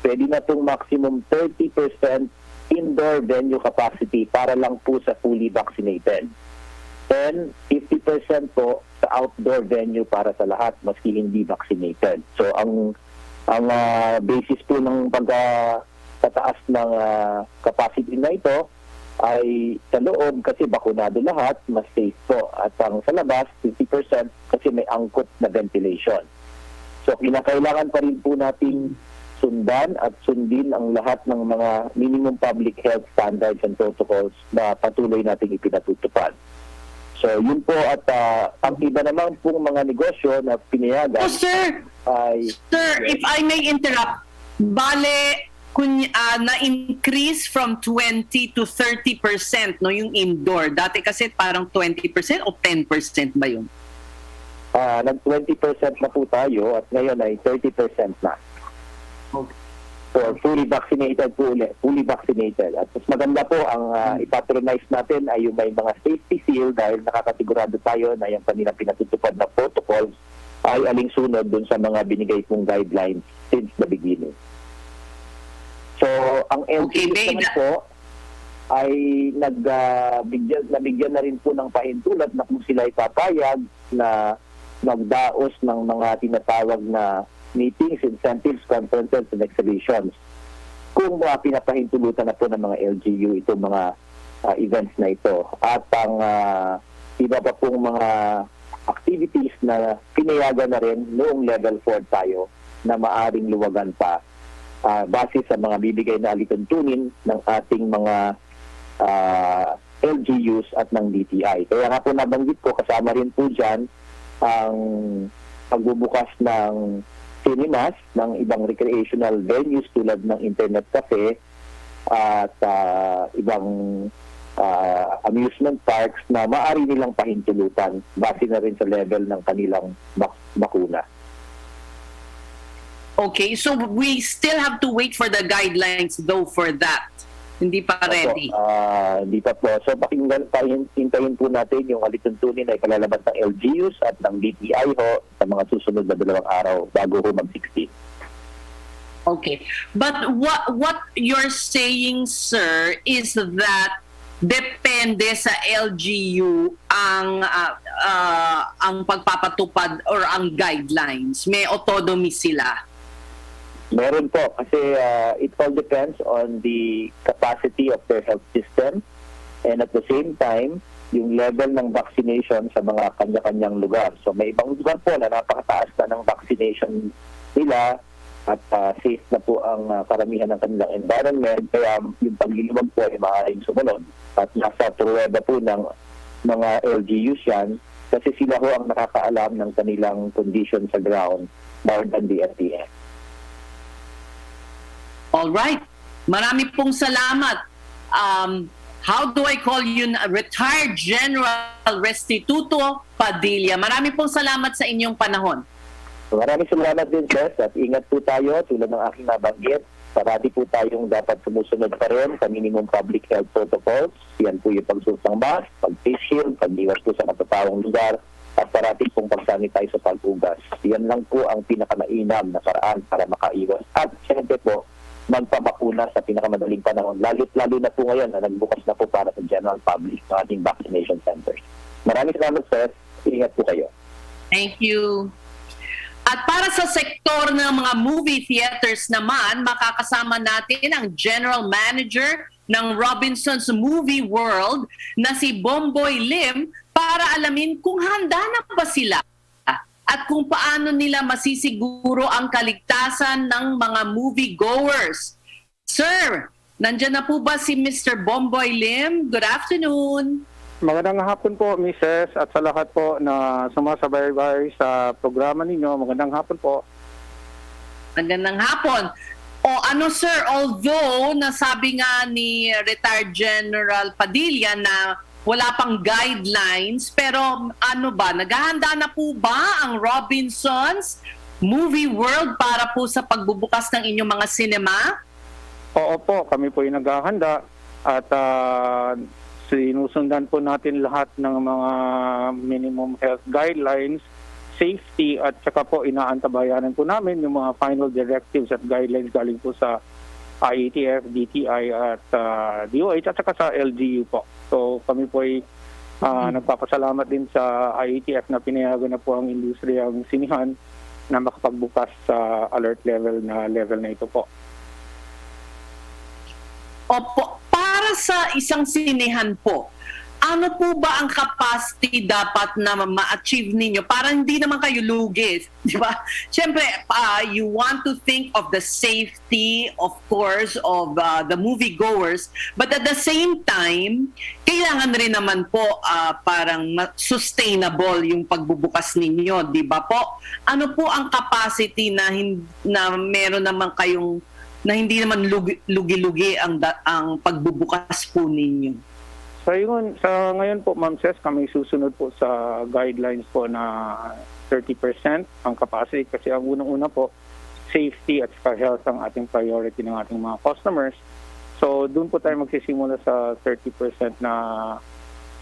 F: pwede na pong maximum 30% indoor venue capacity para lang po sa fully vaccinated. And 50% po sa outdoor venue para sa lahat maski hindi vaccinated. So ang basis po ng pagtataas ng capacity na ito ay sa loob kasi bakunado lahat, mas safe po. At ang sa labas, 50% kasi may angkot na ventilation. So kinakailangan pa rin po natin sundan at sundin ang lahat ng mga minimum public health standards and protocols na patuloy nating ipinatutupad. So yun po at ang iba naman pong mga negosyo na pinayagan
D: Sir,
F: yes.
D: if I may interrupt, bale, na-increase from 20 to 30% no, yung indoor. Dati kasi parang 20% o 10% ba yun?
F: Nag-20% na po tayo at ngayon ay 30% na.
D: Okay.
F: So, fully vaccinated po ulit. Fully vaccinated. At mas maganda po ang ipatronize natin ay yung may mga safety seal dahil nakakasigurado tayo na yung kanilang pinatutupad na protocols ay aling-sunod dun sa mga binigay pong guidelines since the beginning. So, ang LGU naman po ay nabigyan na rin po ng pahintulot na kung sila ipapayag na magdaos ng mga tinatawag na meetings, incentives, conferences, and exhibitions. Kung pinapahintulutan na po ng mga LGU itong mga events na ito. At ang iba pa pong mga activities na pinayagan na rin noong level 4 tayo na maaring luwagan pa base sa mga bibigay na alituntunin ng ating mga LGUs at ng DTI. Kaya nga po nabanggit ko, kasama rin po dyan ang pagbubukas ng cinemas, ng ibang recreational venues tulad ng internet cafe at ibang amusement parks na maaari nilang pahintulutan base na rin sa level ng kanilang bakuna.
D: Okay, so we still have to wait for the guidelines though for that. Hindi pa ready.
F: Hindi pa po. So hintayin po natin yung alituntunin na ipalalabas ng LGUs at ng DTI ho sa mga susunod na 2 araw bago ho mag-16.
D: Okay. But what you're saying, sir, is that depende sa LGU ang pagpapatupad or ang guidelines. May autonomy sila.
F: Meron po kasi it all depends on the capacity of their health system and at the same time yung level ng vaccination sa mga kanya-kanyang lugar. So may ibang lugar po na napakataas na ng vaccination nila at safe na po ang karamihan ng kanilang environment kaya yung pagliliwag po ay maaaring sumunod at nasa pruweba po ng mga LGUs yan kasi sila ho ang nakakaalam ng kanilang condition sa ground more than the NTF.
D: All right. Marami pong salamat. How do I call you? Retired General Restituto Padilla. Marami pong salamat sa inyong panahon.
F: Maraming salamat din, sir. At ingat po tayo tulad ng aking nabanggit. Parati po tayong dapat sumusunod pa rin sa minimum public health protocols. Yan po yung pagsusang mask, pag-face shield, pag-iwas po sa matatawang lugar, at parating pong pag-sanitize sa pag-ugas. Yan lang po ang pinakamainam na paraan para makaiwas. At siyempre po, magpabakuna sa pinakamadaling panahon. Lalo na po ngayon na nagbukas na po para sa general public ng ating vaccination centers. Maraming salamat, sir. Ingat po kayo.
D: Thank you. At para sa sektor ng mga movie theaters naman, makakasama natin ang General Manager ng Robinson's Movie World na si Bomboy Lim para alamin kung handa na ba sila at kung paano nila masisiguro ang kaligtasan ng mga movie-goers. Sir, nandyan na po ba si Mr. Bomboy Lim? Good afternoon.
K: Magandang hapon po, Mrs. At sa lahat po na sumasabay-bay sa programa ninyo, magandang hapon po.
D: Magandang hapon. O ano sir, although nasabi nga ni retired General Padilla na wala pang guidelines, pero ano ba, naghahanda na po ba ang Robinson's Movie World para po sa pagbubukas ng inyong mga cinema?
K: Oo po, kami po yung naghahanda at sinusundan po natin lahat ng mga minimum health guidelines, safety at saka po inaantabayanan po namin yung mga final directives at guidelines galing po sa IATF, DTI at DOH at saka sa LGU po. So kami po ay nagpapasalamat din sa IATF na pinayagan na po ang industriyang sinihan na makapagbukas sa alert level na ito po.
D: Opo, para sa isang sinihan po, ano po ba ang capacity dapat na ma-achieve ninyo para hindi naman kayo lugi, di ba? Siyempre, you want to think of the safety, of course, of the moviegoers, but at the same time, kailangan rin naman po parang sustainable yung pagbubukas ninyo, di ba po? Ano po ang capacity na meron naman kayong na hindi naman lugi-lugi ang pagbubukas po ninyo?
K: Sa ngayon po, Ma'am Ses, kami susunod po sa guidelines po na 30% ang capacity kasi ang unang-una po, safety at health ang ating priority ng ating mga customers. So doon po tayo magsisimula sa 30% na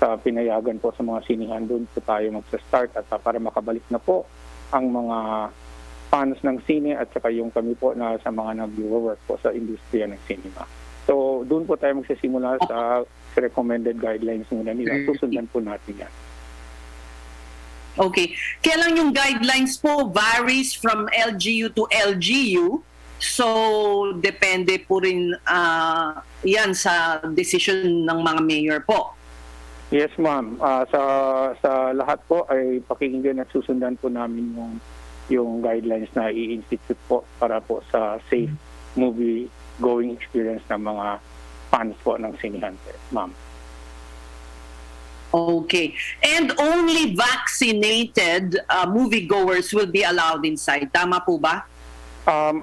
K: sa pinayagan po sa mga sinihan. Doon po tayo magsa-start at para makabalik na po ang mga fans ng sine at saka yung kami po na sa mga nag-work po sa industriya ng cinema. So doon po tayo magsisimula sa recommended guidelines muna nila. Susundan po natin yan.
D: Okay. Kaya lang yung guidelines po varies from LGU to LGU. So, depende po rin yan sa decision ng mga mayor po.
K: Yes, ma'am. Sa lahat po ay pakinggan at susundan po namin yung guidelines na i-institute po para po sa safe movie going experience ng mga fans po ng sinihan, ma'am.
D: Okay. And only vaccinated moviegoers will be allowed inside. Tama po ba?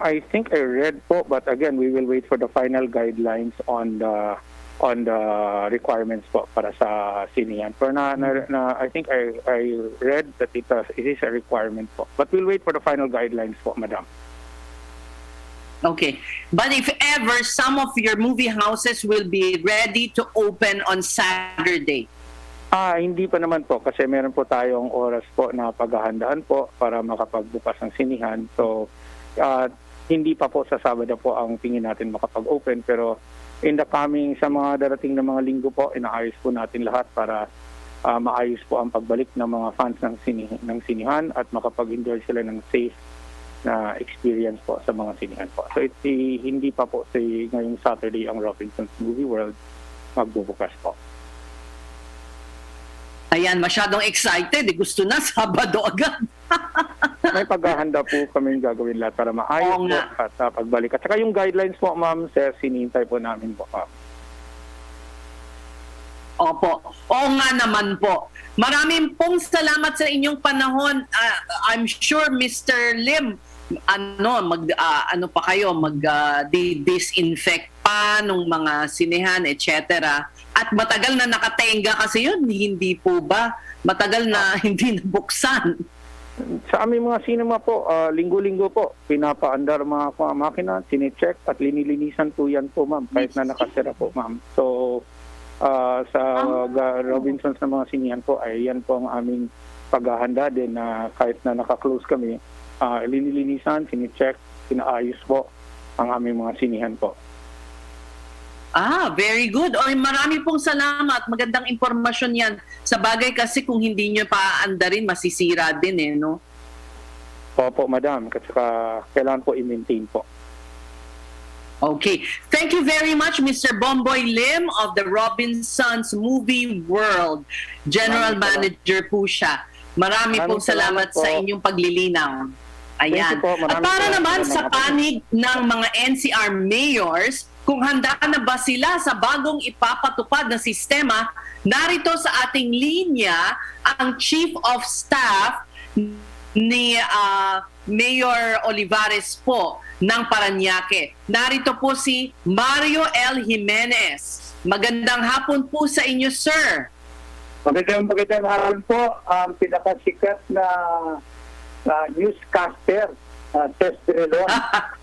K: I think I read po, but again, we will wait for the final guidelines on the requirements po para sa sinihan. Pero I think I read that it is a requirement po. But we'll wait for the final guidelines po, madam.
D: Okay. But if ever some of your movie houses will be ready to open on Saturday?
K: Hindi pa naman po kasi meron po tayong oras po na paghahandaan po para makapagbukas ng sinihan. So, hindi pa po sa Sabado po ang tingin natin makapag-open pero in the coming sa mga darating na mga linggo po, inaayos po natin lahat para maayos po ang pagbalik ng mga fans ng sinihan at makapag-enjoy sila ng safe na experience po sa mga sinihan po. So hindi pa po ngayong Saturday ang Robinson's Movie World magbubukas po.
D: Ayan, masyadong excited. Gusto na Sabado agad.
K: May paghahanda po kami gagawin lahat para maayos po at pagbalik. At saka yung guidelines po, ma'am, sir, sinintay po namin po.
D: Opo. Oo nga naman po. Maraming pong salamat sa inyong panahon. I'm sure Mr. Lim, mag-disinfect pa nung mga sinehan, etc. At matagal na nakatenga kasi yun, hindi po ba? Matagal na hindi nabuksan.
K: Sa aming mga cinema po, linggo-linggo po, pinapaandar mga makina, sine-check at linilinisan po yan po, ma'am, kahit na nakasira po, ma'am. So, sa Robinson's na mga sinihan po, ay yan po ang aming
F: paghahanda din na kahit na naka-close kami, linilinisan, sinicheck, sinaayos po ang aming mga sinihan po.
D: Very good. Marami pong salamat. Magandang impormasyon yan. Sa bagay kasi kung hindi nyo paandarin, masisira din no?
F: Opo, madam. Kasi kailangan po i-maintain po.
D: Okay. Thank you very much, Mr. Bomboy Lim of the Robinsons Movie World. General Manager po siya. Marami pong salamat sa inyong paglilinaw. Ayan. At para naman sa panig ng mga NCR mayors, kung handa na ba sila sa bagong ipapatupad na sistema, narito sa ating linya ang Chief of Staff ni Mayor Olivares po ng Parañaque. Narito po si Mario L. Jimenez. Magandang hapon po sa inyo, sir.
F: Magandang hapon po. Ang pinakasikat na newscaster, Tess Direlon.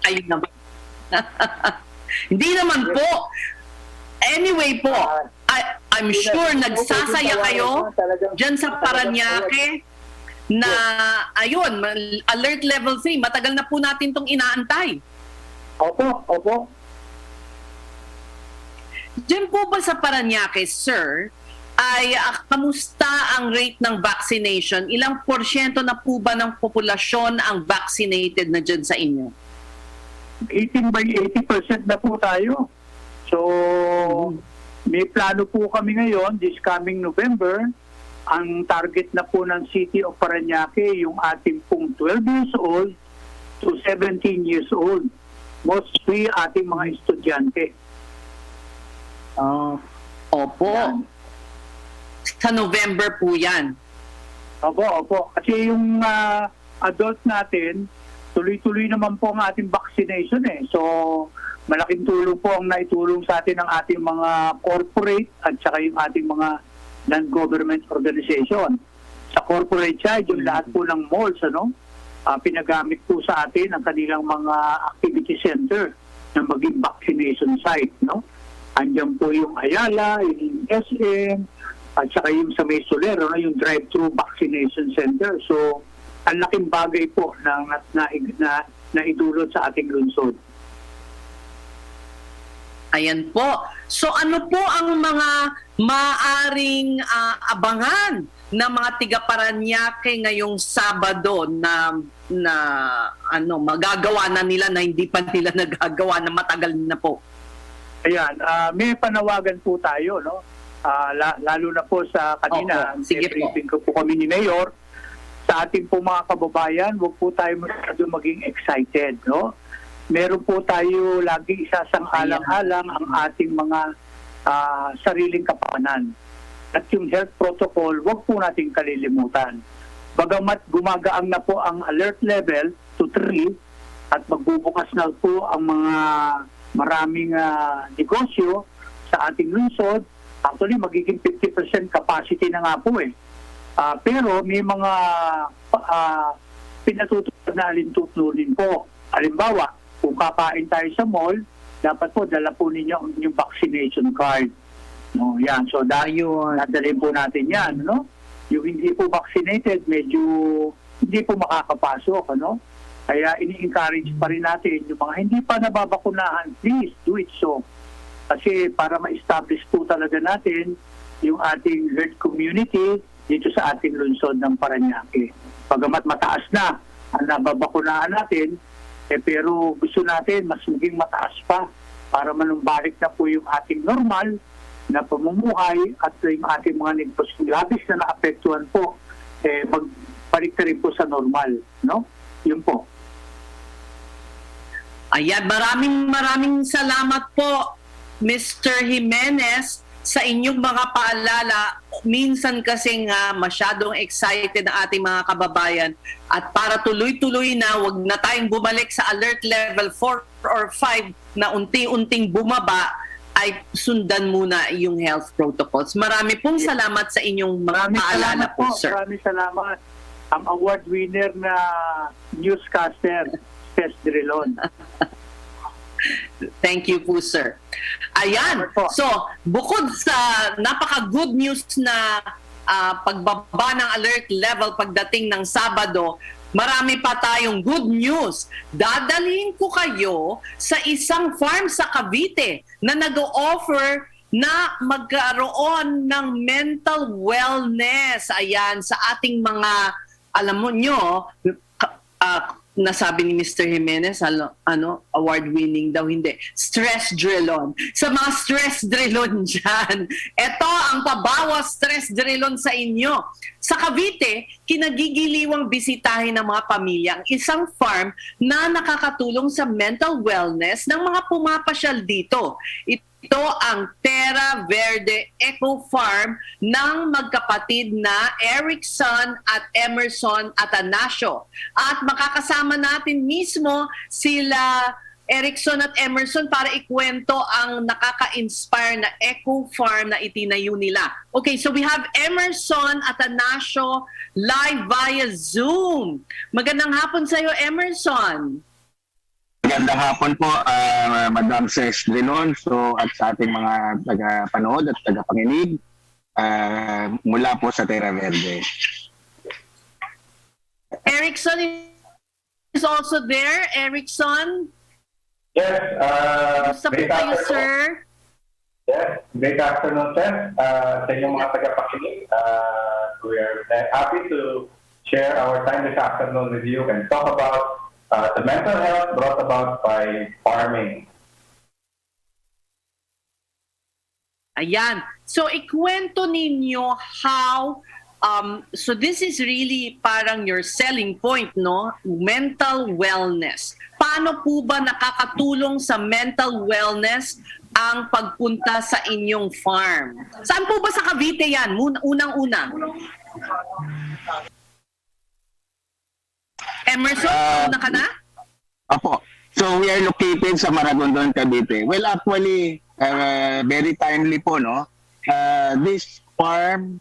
D: Ayun naman. Hindi naman po. Anyway po, I'm sure nagsasaya kayo dyan sa Parañaque na, ayun, alert level 3. Matagal na po natin itong inaantay.
F: Opo.
D: Dyan po ba sa Parañaque, sir, ay kamusta ang rate ng vaccination? Ilang porsyento na po ba ng populasyon ang vaccinated na dyan sa inyo?
F: 18 by 80% na po tayo. So, may plano po kami ngayon, this coming November, ang target na po ng City of Parañaque, yung ating pong 12 years old to 17 years old. Mostly ating mga estudyante.
D: Opo. Yan. Sa November po yan.
F: Opo. Kasi yung adult natin, tuloy-tuloy naman po ang ating vaccination So, malaking tulong po ang naitulong sa atin ng ating mga corporate at saka yung ating mga non-government organization. Sa corporate side, yung lahat po ng malls, pinagamit po sa atin ang kanilang mga activity center na maging vaccination site, Andiyan po yung Ayala, yung SM, at saka yung sa May Soler, yung drive-thru vaccination center. So, ang laking bagay po na idulot sa ating lungsod.
D: Ayan po. So ano po ang mga maaring abangan ng mga tiga-Parañaque ngayong Sabado na magagawa na nila na hindi pa nila nagagawa na matagal na po?
F: Ayan, may panawagan po tayo, lalo na po sa kanina, briefing ko po kami ni Mayor, sa ating po mga kababayan, huwag po tayo masyado maging excited, Meron po tayo lagi isasang-alang-alang ang ating mga sariling kapakanan. At yung health protocol, huwag po nating kalilimutan. Bagamat gumagaang na po ang alert level to 3 at magbubukas na po ang mga maraming negosyo sa ating lungsod, actually magiging 50% capacity na nga po pero may mga pinatutupad na alintutunin po. Halimbawa, kung kakain tayo sa mall, dapat po dala po ninyo yung vaccination card. Yan. So, dadalhin po natin yan. Yung hindi po vaccinated, medyo hindi po makakapasok. Kaya ini-encourage pa rin natin yung mga hindi pa nababakunahan, please do it so. Kasi para ma-establish po talaga natin yung ating herd community dito sa ating lungsod ng Parañaque. Pagamat mataas na ang nababakunahan natin, pero gusto natin mas maging mataas pa para manumbalik na po yung ating normal na pamumuhay at yung ating mga negosyo labis na naapektuhan po, magbalik na rin po sa normal. Yun po.
D: Ayan, maraming salamat po, Mr. Jimenez, sa inyong mga paalala. Minsan kasi nga masyadong excited ang ating mga kababayan at para tuloy-tuloy na, wag na tayong bumalik sa alert level 4 or 5 na unti-unting bumaba, ay sundan muna yung health protocols. Marami pong salamat sa inyong mga paalala po, sir.
F: Maraming salamat. Ang award winner na newscaster, Tess Direlon.
D: Thank you po, sir. Ayan. So, bukod sa napaka-good news na pagbaba ng alert level pagdating ng Sabado, marami pa tayong good news. Dadalhin ko kayo sa isang farm sa Cavite na nag-o-offer na magkaroon ng mental wellness. Ayan, sa ating mga, alam mo nyo, nasabi ni Mr. Jimenez, award-winning daw, hindi. Stress drill-on. Sa mga stress drill-on dyan, ito ang pabawas stress drill-on sa inyo. Sa Cavite, kinagigiliwang bisitahin ng mga pamilya ang isang farm na nakakatulong sa mental wellness ng mga pumapasyal dito. Ito ang Terra Verde Eco Farm ng magkapatid na Erickson at Emerson Atanasio. At makakasama natin mismo sila Erickson at Emerson para ikwento ang nakaka-inspire na Eco Farm na itinayo nila. Okay, so we have Emerson Atanasio live via Zoom. Magandang hapon sa iyo, Emerson.
L: Magandang hapon po, Madam Ses Drinon, at sa ating mga taga-panood at taga-panginig mula po sa Terra Verde.
D: Erickson is also there. Erickson?
F: Yes.
D: Gusto po kayo, sir?
F: Yes. Great afternoon, sir. Sa inyong mga taga-pakinig. We are happy to share our time this afternoon with you and talk about the mental health brought about by farming.
D: Ayan. So, ikwento ninyo how, so this is really parang your selling point, no? Mental wellness. Paano po ba nakakatulong sa mental wellness ang pagpunta sa inyong farm? Saan po ba sa Cavite yan? Unang-una. Emerson, una ka na?
L: Apo. So we are located sa Maragondon, Cavite. Well, actually, very timely po, no? This farm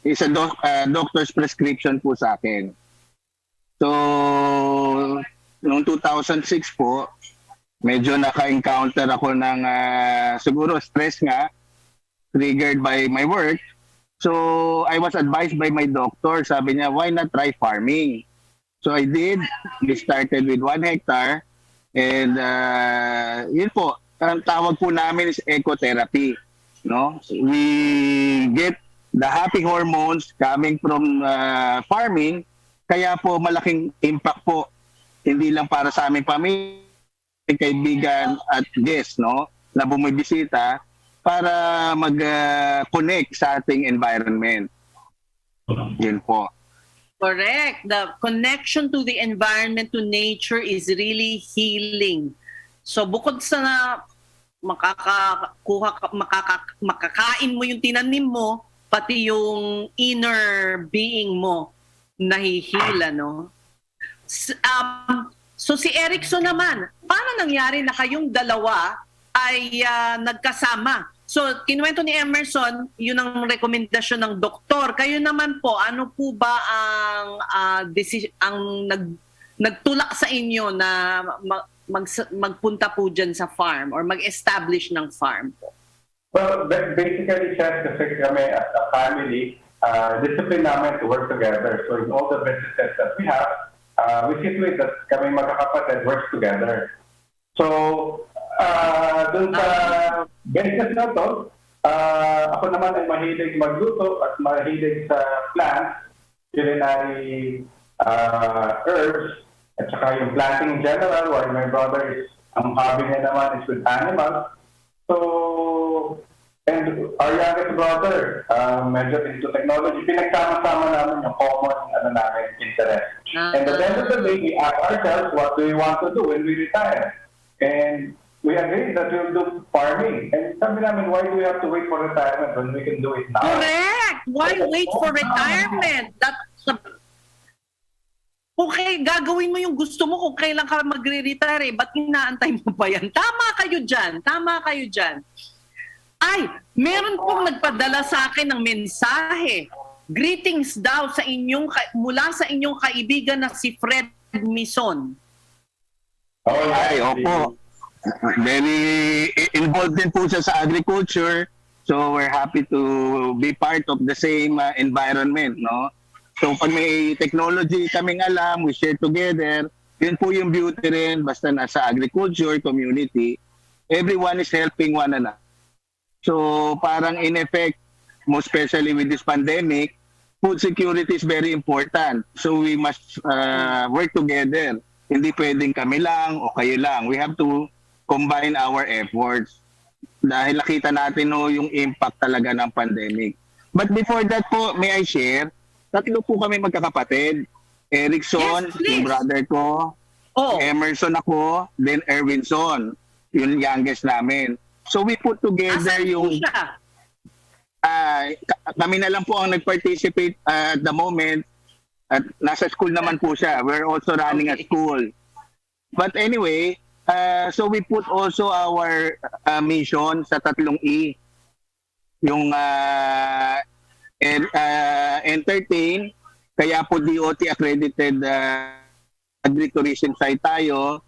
L: is a doctor's prescription po sa akin. So, noong 2006 po, medyo naka-encounter ako ng siguro stress nga, triggered by my work. So, I was advised by my doctor, sabi niya, why not try farming? So, I did. We started with 1 hectare. And yun po, ang tawag po namin is ecotherapy. No? We get the happy hormones coming from farming. Kaya po malaking impact po, hindi lang para sa aming pamilya, kaibigan at guests, no, na bumibisita para mag-connect sa ating environment. Yun po.
D: Correct. The connection to the environment, to nature is really healing. So bukod sa makakain mo yung tinanim mo, pati yung inner being mo nahihila, no? So si Erickson naman, paano nangyari na kayong dalawa ay nagkasama? So kinuwento ni Emerson, yun ang rekomendasyon ng doktor. Kayo naman po, ano po ba ang nagtulak sa inyo na magpunta po dyan sa farm or mag-establish ng farm po?
F: Well, basically, Chef, kasi kami as a family, discipline namin to work together. So in all the businesses that we have, we situate that kami magkakapatid works together. So, dun sa business na to, ako naman ay mahilig magluto at mahilig sa plants, culinary herbs, at saka yung planting in general, while my brother is, ang hobby niya naman is with animals. So, and our youngest brother, medyo into technology, pinagsama-sama namin yung common interest. And at the end of the day, we ask ourselves, what do we want to do when we retire? And we agreed that we'll do farming. And sabi namin, why do we have to wait for retirement when we can do it now?
D: Correct! Why wait for retirement? Okay, gagawin mo yung gusto mo kung kailan ka magre-retire. Ba't inaantay mo pa yan? Tama kayo dyan. Tama kayo dyan. Ay, meron pong nagpadala sa akin ng mensahe. Greetings daw sa inyong mula sa inyong kaibigan na si Fred Mison.
L: Ay, opo. Very involved din po siya sa agriculture. So we're happy to be part of the same environment, no? So pag may technology kaming alam, we share together. Yun po yung beauty rin, basta nasa agriculture community, everyone is helping one another. So parang in effect, most especially with this pandemic, food security is very important. So we must work together. Hindi pwedeng kami lang o kayo lang. We have to combine our efforts. Dahil nakita natin yung impact talaga ng pandemic. But before that po, may I share, 3 po kami magkakapatid. Erickson,
D: Yes, please.
L: yung brother ko.
D: Oh.
L: Emerson ako, then Erwinson, yung youngest namin. So we put together
D: Asan po
L: yung...
D: siya?
L: Kami na lang po ang nag-participate at the moment. At nasa school naman po siya. We're also running a school. But anyway, so we put also our mission sa 3E. Yung entertain, kaya po DOT accredited agritourism site tayo.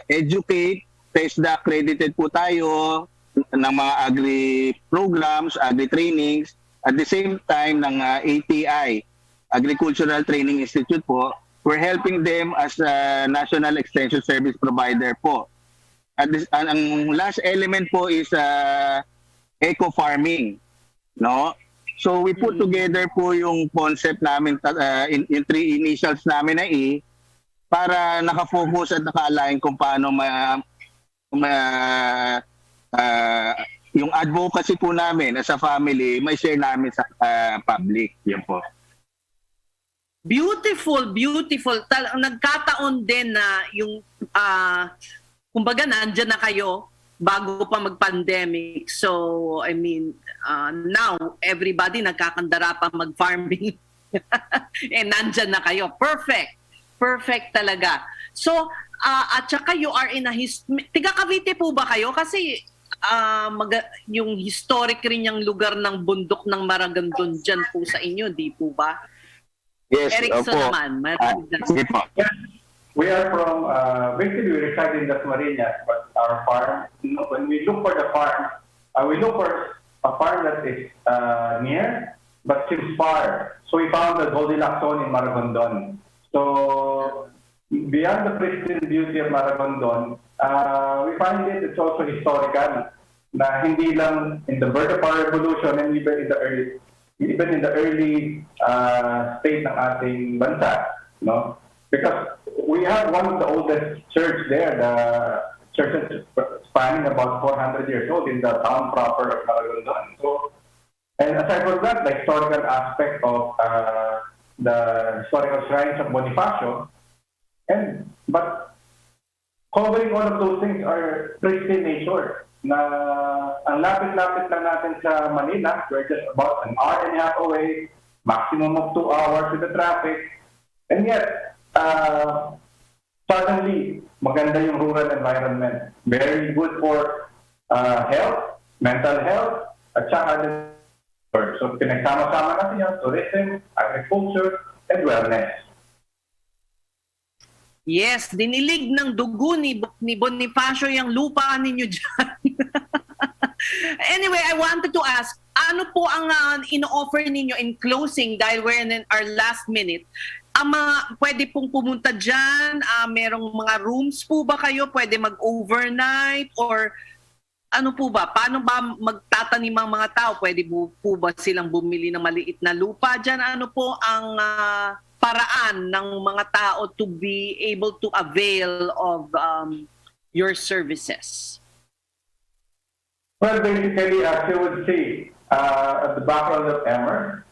L: Educate, TESDA accredited po tayo ng mga agri programs, agri trainings. At the same time ng ATI, Agricultural Training Institute po, we're helping them as a National Extension Service Provider po. At ang last element po is eco-farming, no? So we put together po yung concept namin, yung 3 initials namin na E, para nakafocus at naka-align kung paano yung advocacy po namin as a family, may share namin sa public. Yan po.
D: Beautiful, beautiful. Nagkataon din na yung, kumbaga nandyan na kayo bago pa mag-pandemic. So, I mean, now, everybody nagkakandara pa mag-farming. Nandyan na kayo. Perfect. Perfect talaga. So, at saka you are in a tiga Cavite po ba kayo? Kasi yung historic rin yung lugar ng bundok ng Maragondon dyan po sa inyo, di po ba?
L: Yes,
D: Erickson
L: opo.
D: naman.
L: Sige po.
B: We are from, basically we reside in Dasmariñas, but our farm, when we look for the farm, we look for a farm that is near, but seems far. So we found the Goldilocks zone in Maragondon. So beyond the pristine beauty of Maragondon, we find it's also historical, na hindi lang in the birth of our revolution and even in the early state ng ating bansa, no? Because we have one of the oldest church there, the church is spanning about 400 years old in the town proper of Maragondon. So, and aside from that, the historical aspect of the historical shrines of Bonifacio, but covering all of those things are pristine nature. Na ang lapit-lapit lang natin sa Manila, we're just about an hour and a half away, maximum of 2 hours with the traffic. And yet, suddenly, maganda yung rural environment. Very good for health, mental health, at saka so pinagsama-sama natin yung tourism, agriculture, and wellness.
D: Yes, dinilig ng dugo ni Bonifacio yung lupa ninyo dyan. Anyway, I wanted to ask, ano po ang ino-offer ninyo in closing dahil we're in our last minute? Ang mga pwede pong pumunta dyan, merong mga rooms po ba kayo? Pwede mag-overnight? Or ano po ba? Paano ba magtatanim ang mga tao? Pwede po ba silang bumili ng maliit na lupa dyan? Ano po ang paraan ng mga tao to be able to avail of your services?
B: Well, basically, as you would see at the background of Emmer,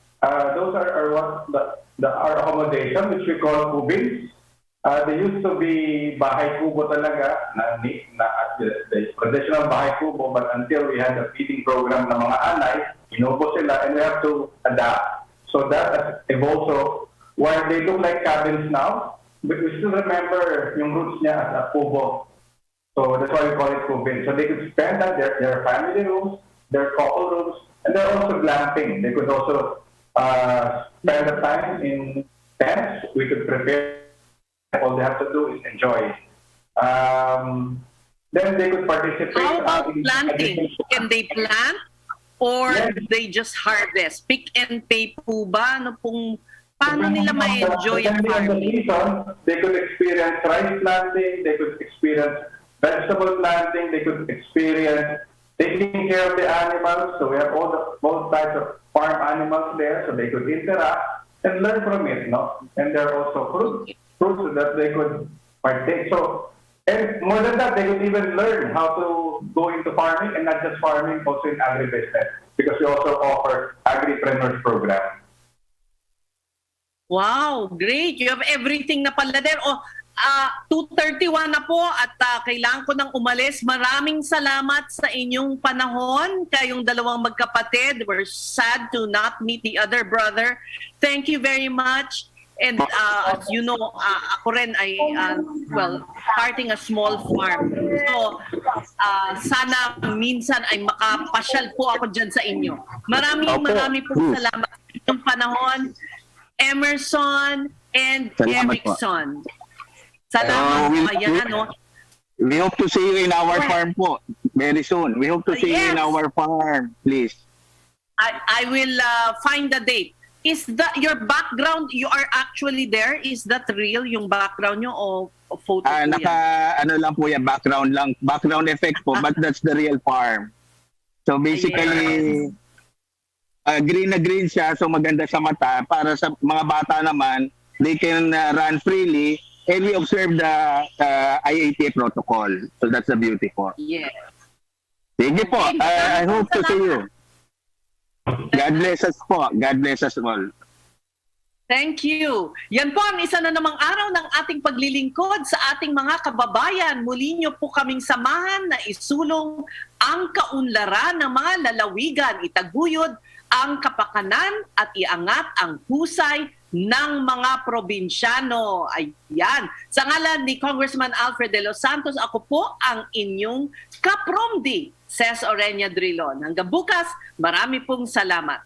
B: those are what our accommodation, which we call kubins. They used to be bahay kubo talaga, the traditional bahay kubo, but until we had a feeding program ng mga anay, inubo sila, and we have to adapt. So that has evolved. So while they look like cabins now, but we still remember yung roots niya as a kubo. So that's why we call it kubin. So they could spend that, their family rooms, their couple rooms, and they're also glamping. They could also spend the time in tents. We could prepare. All they have to do is enjoy. then they could participate.
D: How about
B: in
D: planting? Can they plant or
B: Yes.
D: they just harvest? Pick and pay po ba? Paano nila ma-enjoy ang
B: Depending on the
D: farming?
B: season, they could experience rice planting, they could experience vegetable planting, they could experience taking care of the animals. So we have both types of farm animals there, so they could interact and learn from it, no? And there are also fruits so that they could partake. So, and more than that, they could even learn how to go into farming, and not just farming, also in agribusiness, because we also offer agripreneurs program.
D: Wow, great. You have everything na pala there. 2:31 na po at kailangan ko nang umalis. Maraming salamat sa inyong panahon. Kayong dalawang magkapatid. We're sad to not meet the other brother. Thank you very much. And as you know, ako rin ay, starting a small farm. So, sana minsan ay makapasyal po ako dyan sa inyo. Marami po salamat sa inyong panahon. Emerson and
L: Salamat po.
D: Erickson. Salamat po. Ayan, no?
L: We hope to see you in our farm po very soon. We hope to see you in
D: Yes.
L: our farm, please.
D: I will find the date. Is that your background? You are actually there? Is that real, yung background nyo, o photo po yan?
L: Lang po yan, background effect po, but that's the real farm. So basically, green na green siya, so maganda sa mata. Para sa mga bata naman, they can run freely, and we observe the IATA protocol. So that's the beauty po.
D: Yes.
L: Sige po, I hope to see you. God bless us po. God bless us all.
D: Thank you. Yan po ang isa na namang araw ng ating paglilingkod sa ating mga kababayan. Muli niyo po kaming samahan na isulong ang kaunlaran ng mga lalawigan, itaguyod ang kapakanan at iangat ang husay ng mga probinsyano. Ayan. Sa ngalan ni Congressman Alfred De Los Santos, ako po ang inyong kapromdi, Ces Orenia Drilon. Hanggang bukas, marami pong salamat.